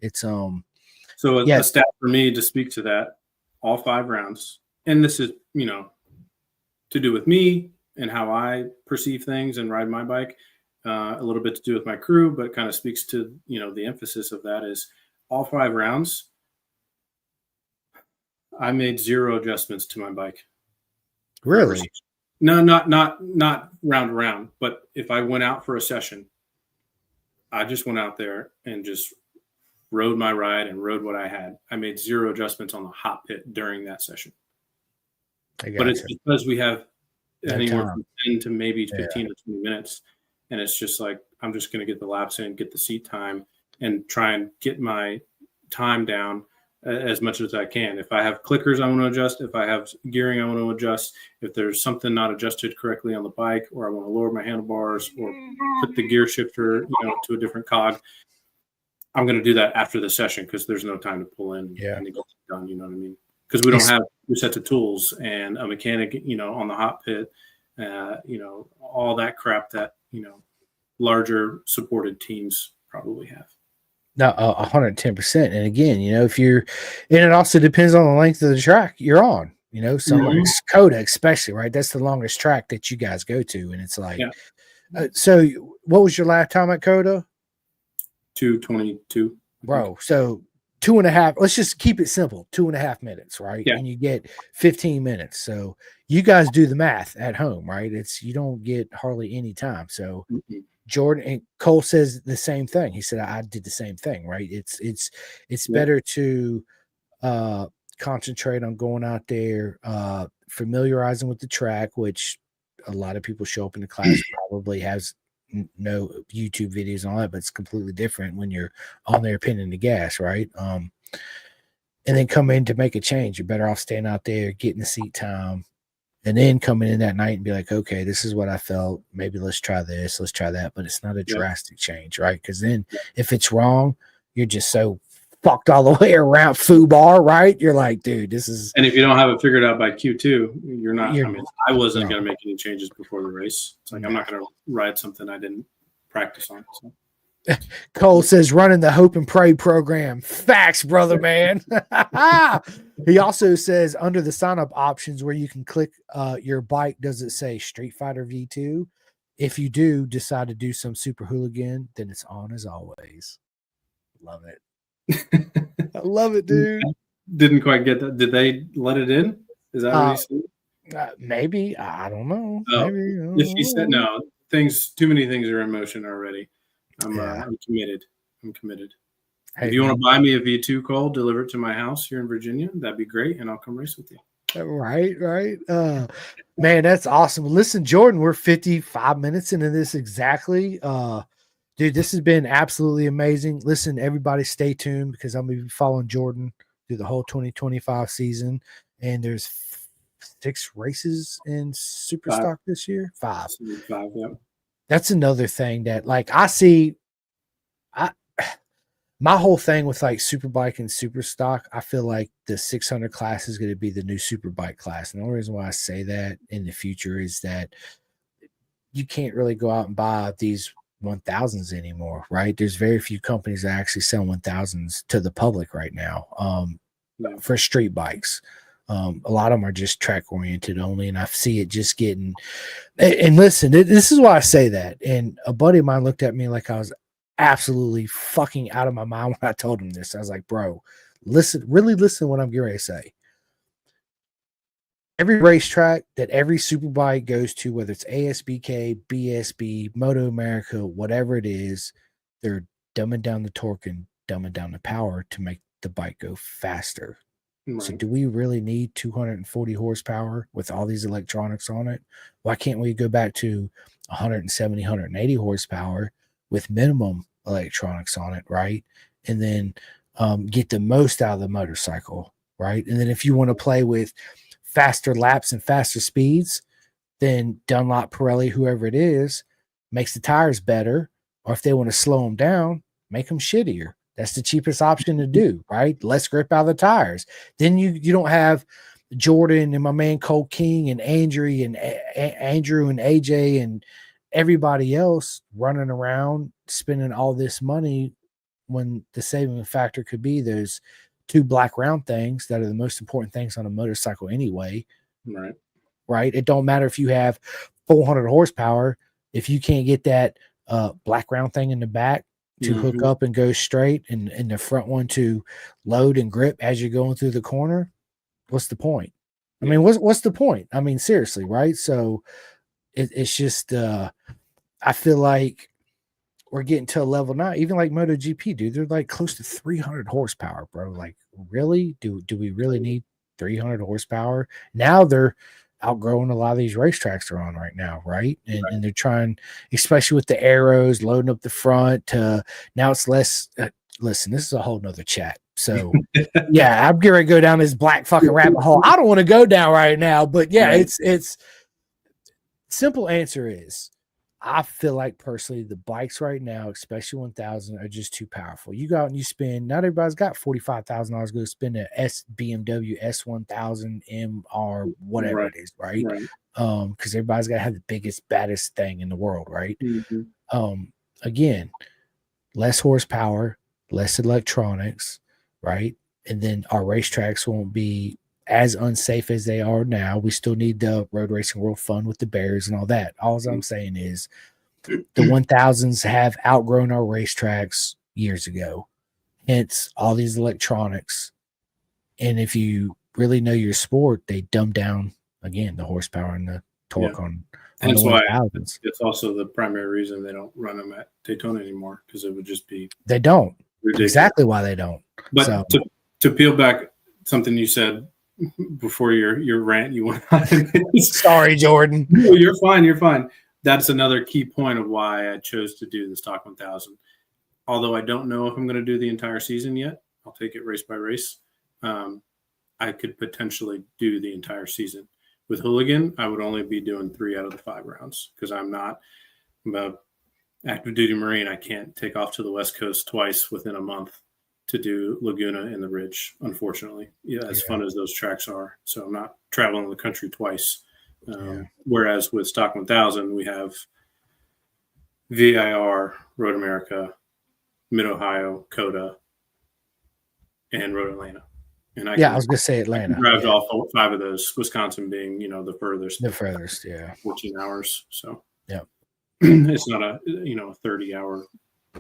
It's So a stat for me to speak to that, all 5 rounds, and this is to do with me and how I perceive things and ride my bike. A little bit to do with my crew, but it kind of speaks to the emphasis of that is all 5 rounds. I made 0 adjustments to my bike. Really? No, not round to round. But if I went out for a session, I just went out there and just rode my ride and rode what I had. I made 0 adjustments on the hot pit during that session. But it's because we have anywhere from 10 to maybe 15 to 20 minutes. And it's just like, I'm just going to get the laps in, get the seat time, and try and get my time down as much as I can. If I have clickers I want to adjust, if I have gearing I want to adjust, if there's something not adjusted correctly on the bike, or I want to lower my handlebars or put the gear shifter to a different cog, I'm going to do that after the session because there's no time to pull in and get it done. You know what I mean? Because we don't have 2 sets of tools and a mechanic, on the hot pit, all that crap that, larger supported teams probably have. No, 110%. And again, if you're, and it also depends on the length of the track you're on. Some Coda, especially, right? That's the longest track that you guys go to, and it's like, so what was your last time at Coda? 2:22, bro. So 2.5. Let's just keep it simple. 2.5 minutes, right? Yeah. And you get 15 minutes. So you guys do the math at home, right? You don't get hardly any time. So Jordan and Cole says the same thing. He said, I did the same thing, right? It's better to concentrate on going out there, familiarizing with the track, which a lot of people show up in the class probably has no YouTube videos on it, but it's completely different when you're on there pinning the gas, right? And then come in to make a change. You're better off staying out there, getting the seat time, and then coming in that night and be like, okay, this is what I felt. Maybe let's try this, let's try that. But it's not a drastic change, right? Because then if it's wrong, you're just so fucked all the way around foobar, right? You're like, dude, this is. And if you don't have it figured out by Q2, you're not. I wasn't going to make any changes before the race. It's like I'm not going to ride something I didn't practice on. So. Cole says running the Hope and Pray program. Facts, brother, man. He also says under the sign up options where you can click your bike, does it say Street Fighter V2? If you do decide to do some super hooligan, then it's on as always. Love it. I love it, dude. Didn't quite get that. Did they let it in? Is that what he said? Maybe. I don't know. Oh, Maybe. if he said no, too many things are in motion already. I'm committed. I'm committed. Hey, if you want to buy me a V2 Cole, deliver it to my house here in Virginia, that'd be great, and I'll come race with you. Right. Man, that's awesome. Listen, Jordan, we're 55 minutes into this exactly. Dude, this has been absolutely amazing. Listen, everybody stay tuned because I'm going to be following Jordan through the whole 2025 season. And there's 6 races in Superstock this year. 5. 5, yeah. That's another thing that, like, I see. My whole thing with like Superbike and Superstock, I feel like the 600 class is going to be the new Superbike class. And the only reason why I say that in the future is that you can't really go out and buy these 1000s anymore, right? There's very few companies that actually sell 1000s to the public right now for street bikes. A lot of them are just track oriented only, and I see it just getting. And listen, this is why I say that. And a buddy of mine looked at me like I was absolutely fucking out of my mind when I told him this. I was like, bro, really listen to what I'm getting ready to say. Every racetrack that every Superbike goes to, whether it's ASBK, BSB, MotoAmerica, whatever it is, they're dumbing down the torque and dumbing down the power to make the bike go faster. Right. So do we really need 240 horsepower with all these electronics on it? Why can't we go back to 170, 180 horsepower with minimum electronics on it, right? And then get the most out of the motorcycle, right? And then if you want to play with faster laps and faster speeds, then Dunlop, Pirelli, whoever it is, makes the tires better. Or if they want to slow them down, make them shittier. That's the cheapest option to do, right? Less grip out of the tires. Then you don't have Jordan and my man Cole King and Andrew and AJ and everybody else running around spending all this money when the saving factor could be those 2 black round things that are the most important things on a motorcycle anyway. Right. It don't matter if you have 400 horsepower. If you can't get that black round thing in the back to hook up and go straight and the front one to load and grip as you're going through the corner, what's the point? I mean, what's the point? I mean, seriously, right? So it's just I feel like we're getting to a level now, even like MotoGP, dude, they're like close to 300 horsepower, bro. Like, really? Do we really need 300 horsepower? Now they're outgrowing a lot of these racetracks they're on right now, right? And they're trying, especially with the arrows, loading up the front. Now it's less. Listen, this is a whole nother chat. So, yeah, I'm going to go down this black fucking rabbit hole. I don't want to go down right now, but yeah, it's simple answer is, I feel like personally the bikes right now, especially 1000, are just too powerful. You go out and you spend, not everybody's got $45,000 to go spend a BMW S1000 MR, whatever it is, right? Because everybody's got to have the biggest, baddest thing in the world, right? Again, less horsepower, less electronics, right? And then our racetracks won't be as unsafe as they are now. We still need the road racing world fun with the barriers and all that. All I'm saying is the 1000s have outgrown our racetracks years ago. Hence all these electronics. And if you really know your sport, they dumb down again the horsepower and the torque on and the 1000s. It's also the primary reason they don't run them at Daytona anymore, because it would just be they don't ridiculous. Exactly why they don't. But so, to peel back something you said before your rant you went on. Sorry, Jordan. No, you're fine. That's another key point of why I chose to do the Stock 1000. Although I don't know if I'm going to do the entire season yet, I'll take it race by race. I could potentially do the entire season. With Hooligan, I would only be doing 3 out of the 5 rounds because I'm a active duty Marine. I can't take off to the West Coast twice within a month to do Laguna and the Ridge, unfortunately. As fun as those tracks are. So I'm not traveling the country twice. Whereas with Stock 1000, we have VIR, Road America, Mid-Ohio, COTA, and Road Atlanta. And I was going to say Atlanta. I grabbed all 5 of those, Wisconsin being, the furthest. The furthest, 14 hours. So yeah, it's not a 30-hour,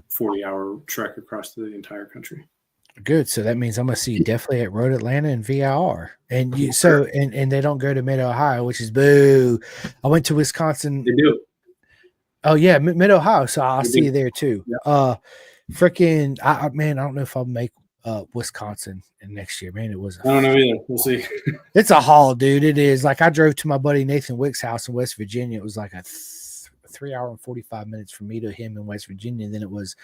40-hour trek across the entire country. Good. So that means I'm gonna see you definitely at Road Atlanta and VIR. And you and they don't go to Mid Ohio, which is boo. I went to Wisconsin. They do. Oh yeah, Mid Ohio. So I'll They see do. you there too. Yeah. Freaking man, I don't know if I'll make Wisconsin next year. Man, it was I don't know either. We'll see. it's a haul, dude. It is. Like I drove to my buddy Nathan Wick's house in West Virginia. It was like a 3 hour and 45 minutes from me to him in West Virginia. And then it was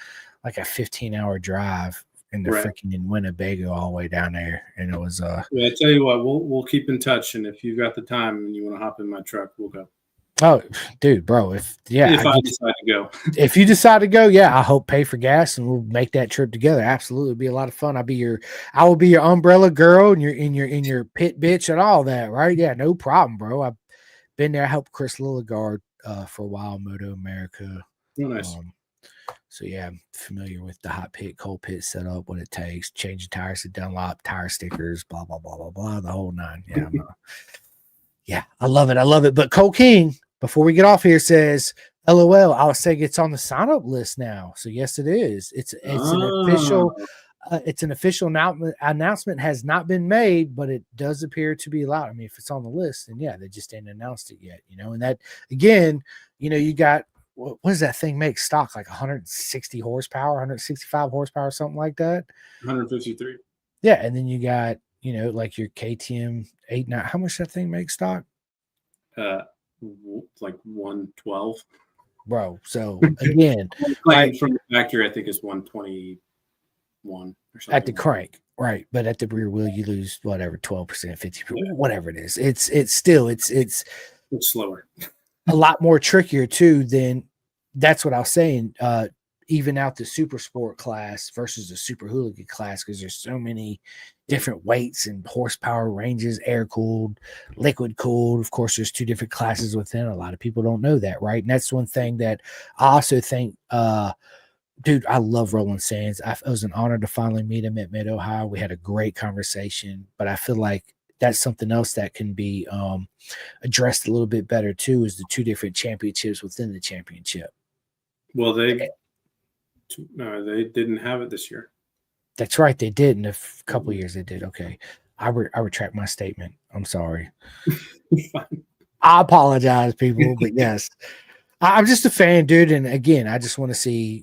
like a 15-hour drive into freaking in Winnebago all the way down there. And it was yeah, I tell you what, we'll keep in touch, and if you've got the time and you want to hop in my truck, we'll go. Oh, dude, bro. If I decide to go. If you decide to go, yeah, I hope pay for gas and we'll make that trip together. Absolutely. It'll be a lot of fun. I will be your umbrella girl and your pit bitch and all that, right? Yeah, no problem, bro. I've been there. I helped Chris Lilligard for a while, MotoAmerica. Oh, nice. So yeah, I'm familiar with the hot pit, cold pit setup, what it takes, changing tires to Dunlop, tire stickers, blah blah blah blah blah, the whole nine. Yeah, yeah, I love it. I love it. But Cole King, before we get off here, says, "LOL, I was saying it's on the sign up list now." So yes, it is. It's an official announcement has not been made, but it does appear to be allowed. I mean, if it's on the list, then yeah, they just ain't announced it yet, And that again, you got. What does that thing make stock? Like 160 horsepower, 165 horsepower, something like that. 153. Yeah, and then you got like your KTM 89. How much that thing make stock? Like 112. Bro, so again, from the factory, I think it's 121 or something. At the crank, right? But at the rear wheel, you lose whatever 12%, 50%, whatever it is. It's still slower. A lot more trickier too than that's what I was saying. Even out the super sport class versus the super hooligan class, because there's so many different weights and horsepower ranges, air cooled, liquid cooled. Of course, there's two different classes within. A lot of people don't know that, right? And that's one thing that I also think, dude, I love Roland Sands. It was an honor to finally meet him at Mid Ohio. We had a great conversation, but I feel like that's something else that can be addressed a little bit better too, is the two different championships within the championship. Well, they didn't have it this year. That's right. They did. In a couple of years they did. Okay. I retract my statement. I'm sorry. I apologize, people, but yes. I'm just a fan, dude. And again, I just want to see,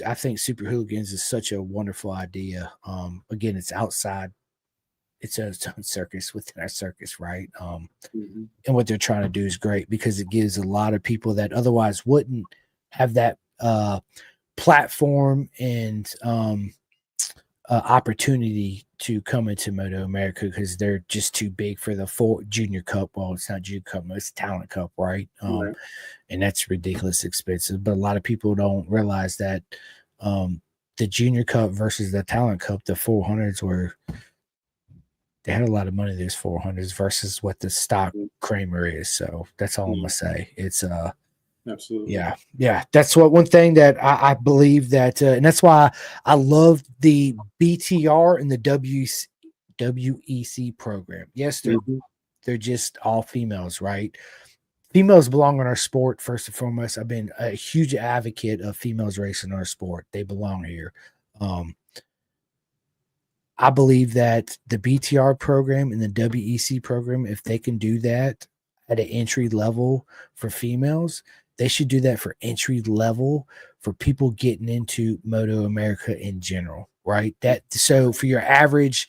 I think Super Hooligans is such a wonderful idea. Again, it's outside. It's its own circus within our circus, right? And what they're trying to do is great because it gives a lot of people that otherwise wouldn't have that platform and opportunity to come into MotoAmerica because they're just too big for the Junior Cup. Well, it's not Junior Cup, it's Talent Cup, right? Right. And that's ridiculous expensive. But a lot of people don't realize that the Junior Cup versus the Talent Cup, the 400s they had a lot of money, those 400s versus what the stock Kramer is. So that's all I'm gonna say. It's absolutely. Yeah. That's one thing that I believe that, and that's why I love the BTR and the WEC program. Yes, they're just all females, right? Females belong in our sport first and foremost. I've been a huge advocate of females racing in our sport. They belong here. I believe that the BTR program and the WEC program, if they can do that at an entry level for females, they should do that for entry level for people getting into MotoAmerica in general, right? So for your average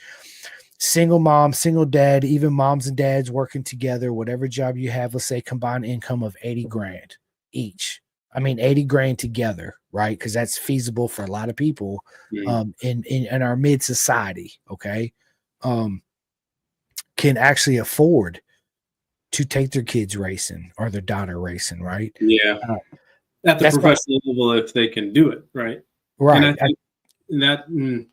single mom, single dad, even moms and dads working together, whatever job you have, let's say combined income of 80 grand each. 80 grand together, right? Because that's feasible for a lot of people in our mid society, okay? Can actually afford to take their kids racing or their daughter racing, right? Yeah. At the professional level, if they can do it, right? Right. And I think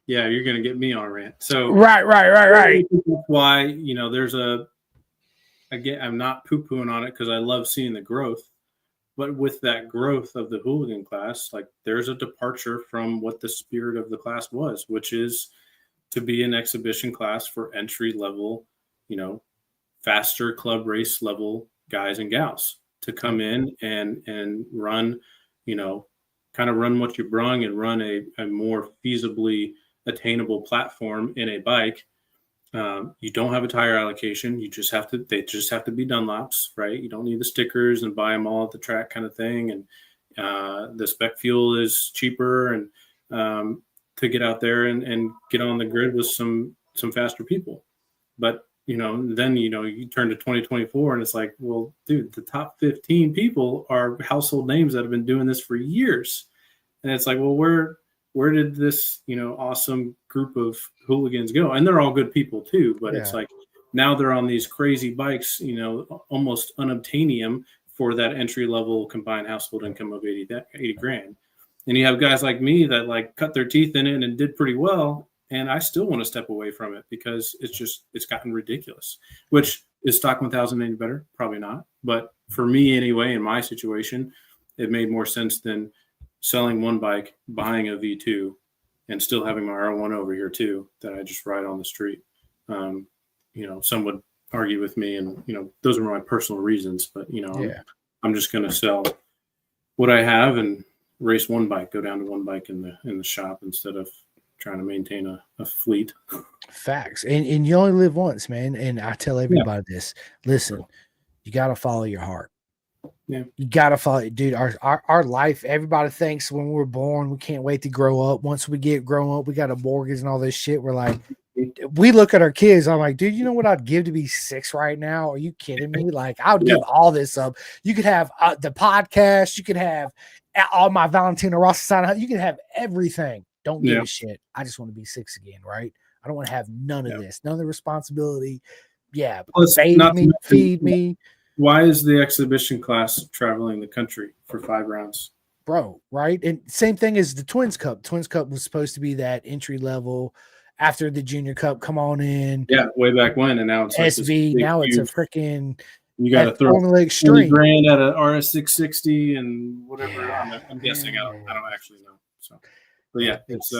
you're going to get me on a rant. So right. That's why, there's again, I'm not poo-pooing on it because I love seeing the growth. But with that growth of the hooligan class, like there's a departure from what the spirit of the class was, which is to be an exhibition class for entry level, faster club race level guys and gals to come in and run, kind of run what you brung and run a more feasibly attainable platform in a bike. You don't have a tire allocation. They just have to be Dunlops, right? You don't need the stickers and buy them all at the track kind of thing. And the spec fuel is cheaper, and to get out there and get on the grid with some faster people. But, then, you turn to 2024 and it's like, well, dude, the top 15 people are household names that have been doing this for years. And it's like, well, where did this, awesome group of hooligans go? And they're all good people too, but It's like, now they're on these crazy bikes, almost unobtainium for that entry level combined household income of 80 grand. And you have guys like me that like cut their teeth in it and did pretty well. And I still want to step away from it because it's gotten ridiculous. Which is stock 1000 any better? Probably not. But for me anyway, in my situation, it made more sense than selling one bike, buying a V2, and still having my R1 over here too that I just ride on the street. Some would argue with me, and those are my personal reasons. But I'm just going to sell what I have and race one bike, go down to one bike in the shop instead of trying to maintain a fleet. Facts. And you only live once, man. And I tell everybody this. Listen, you got to follow your heart. Yeah. You got to follow it, dude. Our life, everybody thinks when we're born, we can't wait to grow up. Once we get grown up, we got a mortgage and all this shit. We're like, we look at our kids. I'm like, dude, you know what I'd give to be 6 right now? Are you kidding me? Like, I would give all this up. You could have the podcast. You could have all my Valentino Rossi sign. You could have everything. Don't give a shit. I just want to be 6 again, right? I don't want to have none of this, none of the responsibility. Yeah, feed me. Why is the exhibition class traveling the country for 5 rounds? Bro, right? And same thing as the Twins Cup. Twins Cup was supposed to be that entry level after the Junior Cup. Come on in. Yeah, way back when, and now it's like SB. Now it's a freaking. You got to throw $20 grand at a RS660 and whatever. Yeah, I'm guessing. I don't actually know. So, but yeah, it's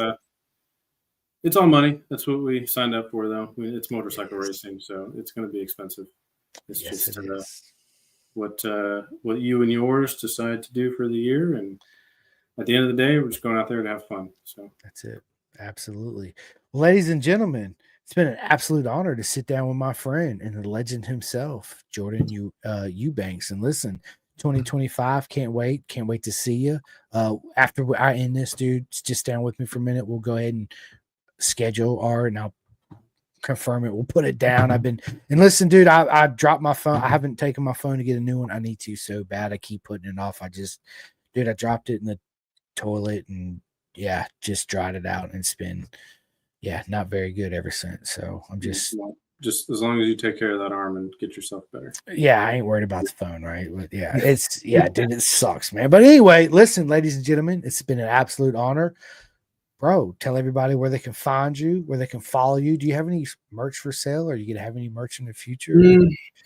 all money. That's what we signed up for, though. It's motorcycle racing, so it's going to be expensive. It's just what you and yours decide to do for the year, and at the end of the day, we're just going out there to have fun. So that's it. Absolutely. Well, ladies and gentlemen, it's been an absolute honor to sit down with my friend and the legend himself, Jordan Eubanks. And listen, 2025, can't wait to see you. After I end this, dude, just stand with me for a minute. We'll go ahead and schedule and I'll confirm it. We'll put it down. And listen, dude, I dropped my phone. I haven't taken my phone to get a new one. I need to so bad. I keep putting it off. I dropped it in the toilet and just dried it out, and it's been not very good ever since. So I'm just as long as you take care of that arm and get yourself better. Yeah, I ain't worried about the phone, right? But dude, it sucks, man. But anyway, listen, ladies and gentlemen, it's been an absolute honor. Bro, tell everybody where they can find you, where they can follow you. Do you have any merch for sale? Or are you going to have any merch in the future?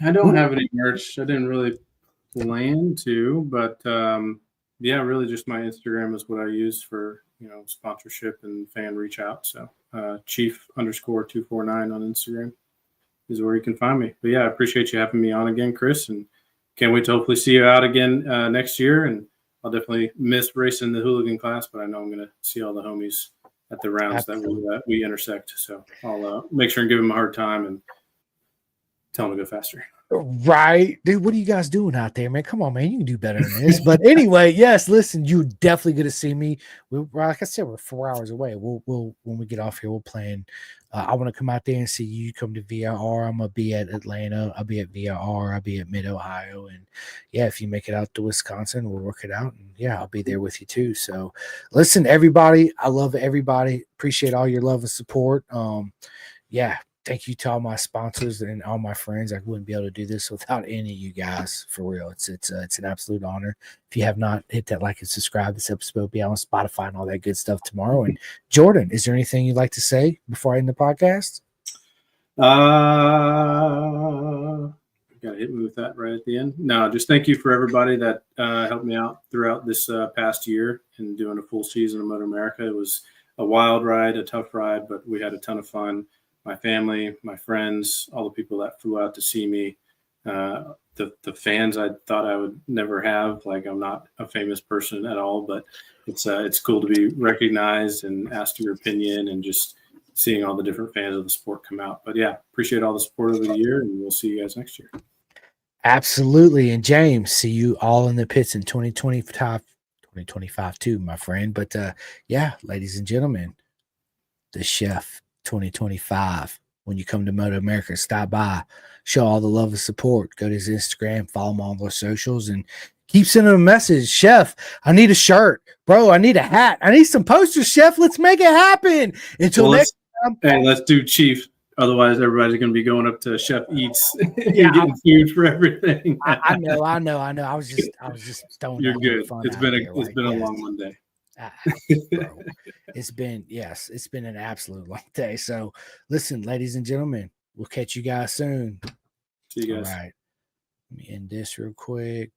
I don't have any merch. I didn't really plan to, but really just my Instagram is what I use for, sponsorship and fan reach out. So Chief_249 on Instagram is where you can find me. But I appreciate you having me on again, Chris, and can't wait to hopefully see you out again next year. And I'll definitely miss racing the hooligan class, but I know I'm going to see all the homies at the rounds that we intersect. So I'll make sure and give them a hard time and tell them to go faster. Right, dude. What are you guys doing out there, man? Come on, man. You can do better than this. But anyway, yes. Listen, you're definitely going to see me. Like I said, we're 4 hours away. We'll when we get off here, we'll plan. I want to come out there and see you. Come to VIR. I'm gonna be at Atlanta. I'll be at VIR. I'll be at Mid Ohio, and if you make it out to Wisconsin, we'll work it out. And I'll be there with you too. So, listen, everybody. I love everybody. Appreciate all your love and support. Thank you to all my sponsors and all my friends. I wouldn't be able to do this without any of you guys, for real. It's an absolute honor. If you have not hit that like and subscribe, this episode will be on Spotify and all that good stuff tomorrow. And Jordan, is there anything you'd like to say before I end the podcast? Got to hit me with that right at the end. No, just thank you for everybody that helped me out throughout this past year and doing a full season of MotoAmerica. It was a wild ride, a tough ride, but we had a ton of fun. My family, my friends, all the people that flew out to see me, the fans I thought I would never have. Like, I'm not a famous person at all, but it's cool to be recognized and asked your opinion and just seeing all the different fans of the sport come out. But yeah, appreciate all the support over the year, and we'll see you guys next year. Absolutely. And James, see you all in the pits in 2025 too, my friend. But yeah, ladies and gentlemen, the Chef 2025. When you come to MotoAmerica, stop by, show all the love and support. Go to his Instagram, follow him on all their socials, and keep sending him a message. Chef, I need a shirt. Bro, I need a hat. I need some posters, Chef. Let's make it happen. Until next time. Hey, let's do Chief. Otherwise, everybody's going to be going up to Chef Eats and getting food for everything. I know. I was just throwing. You're good. It's been a long Monday. It's been an absolute long day. So listen, ladies and gentlemen, we'll catch you guys soon. See you guys. All right. Let me end this real quick.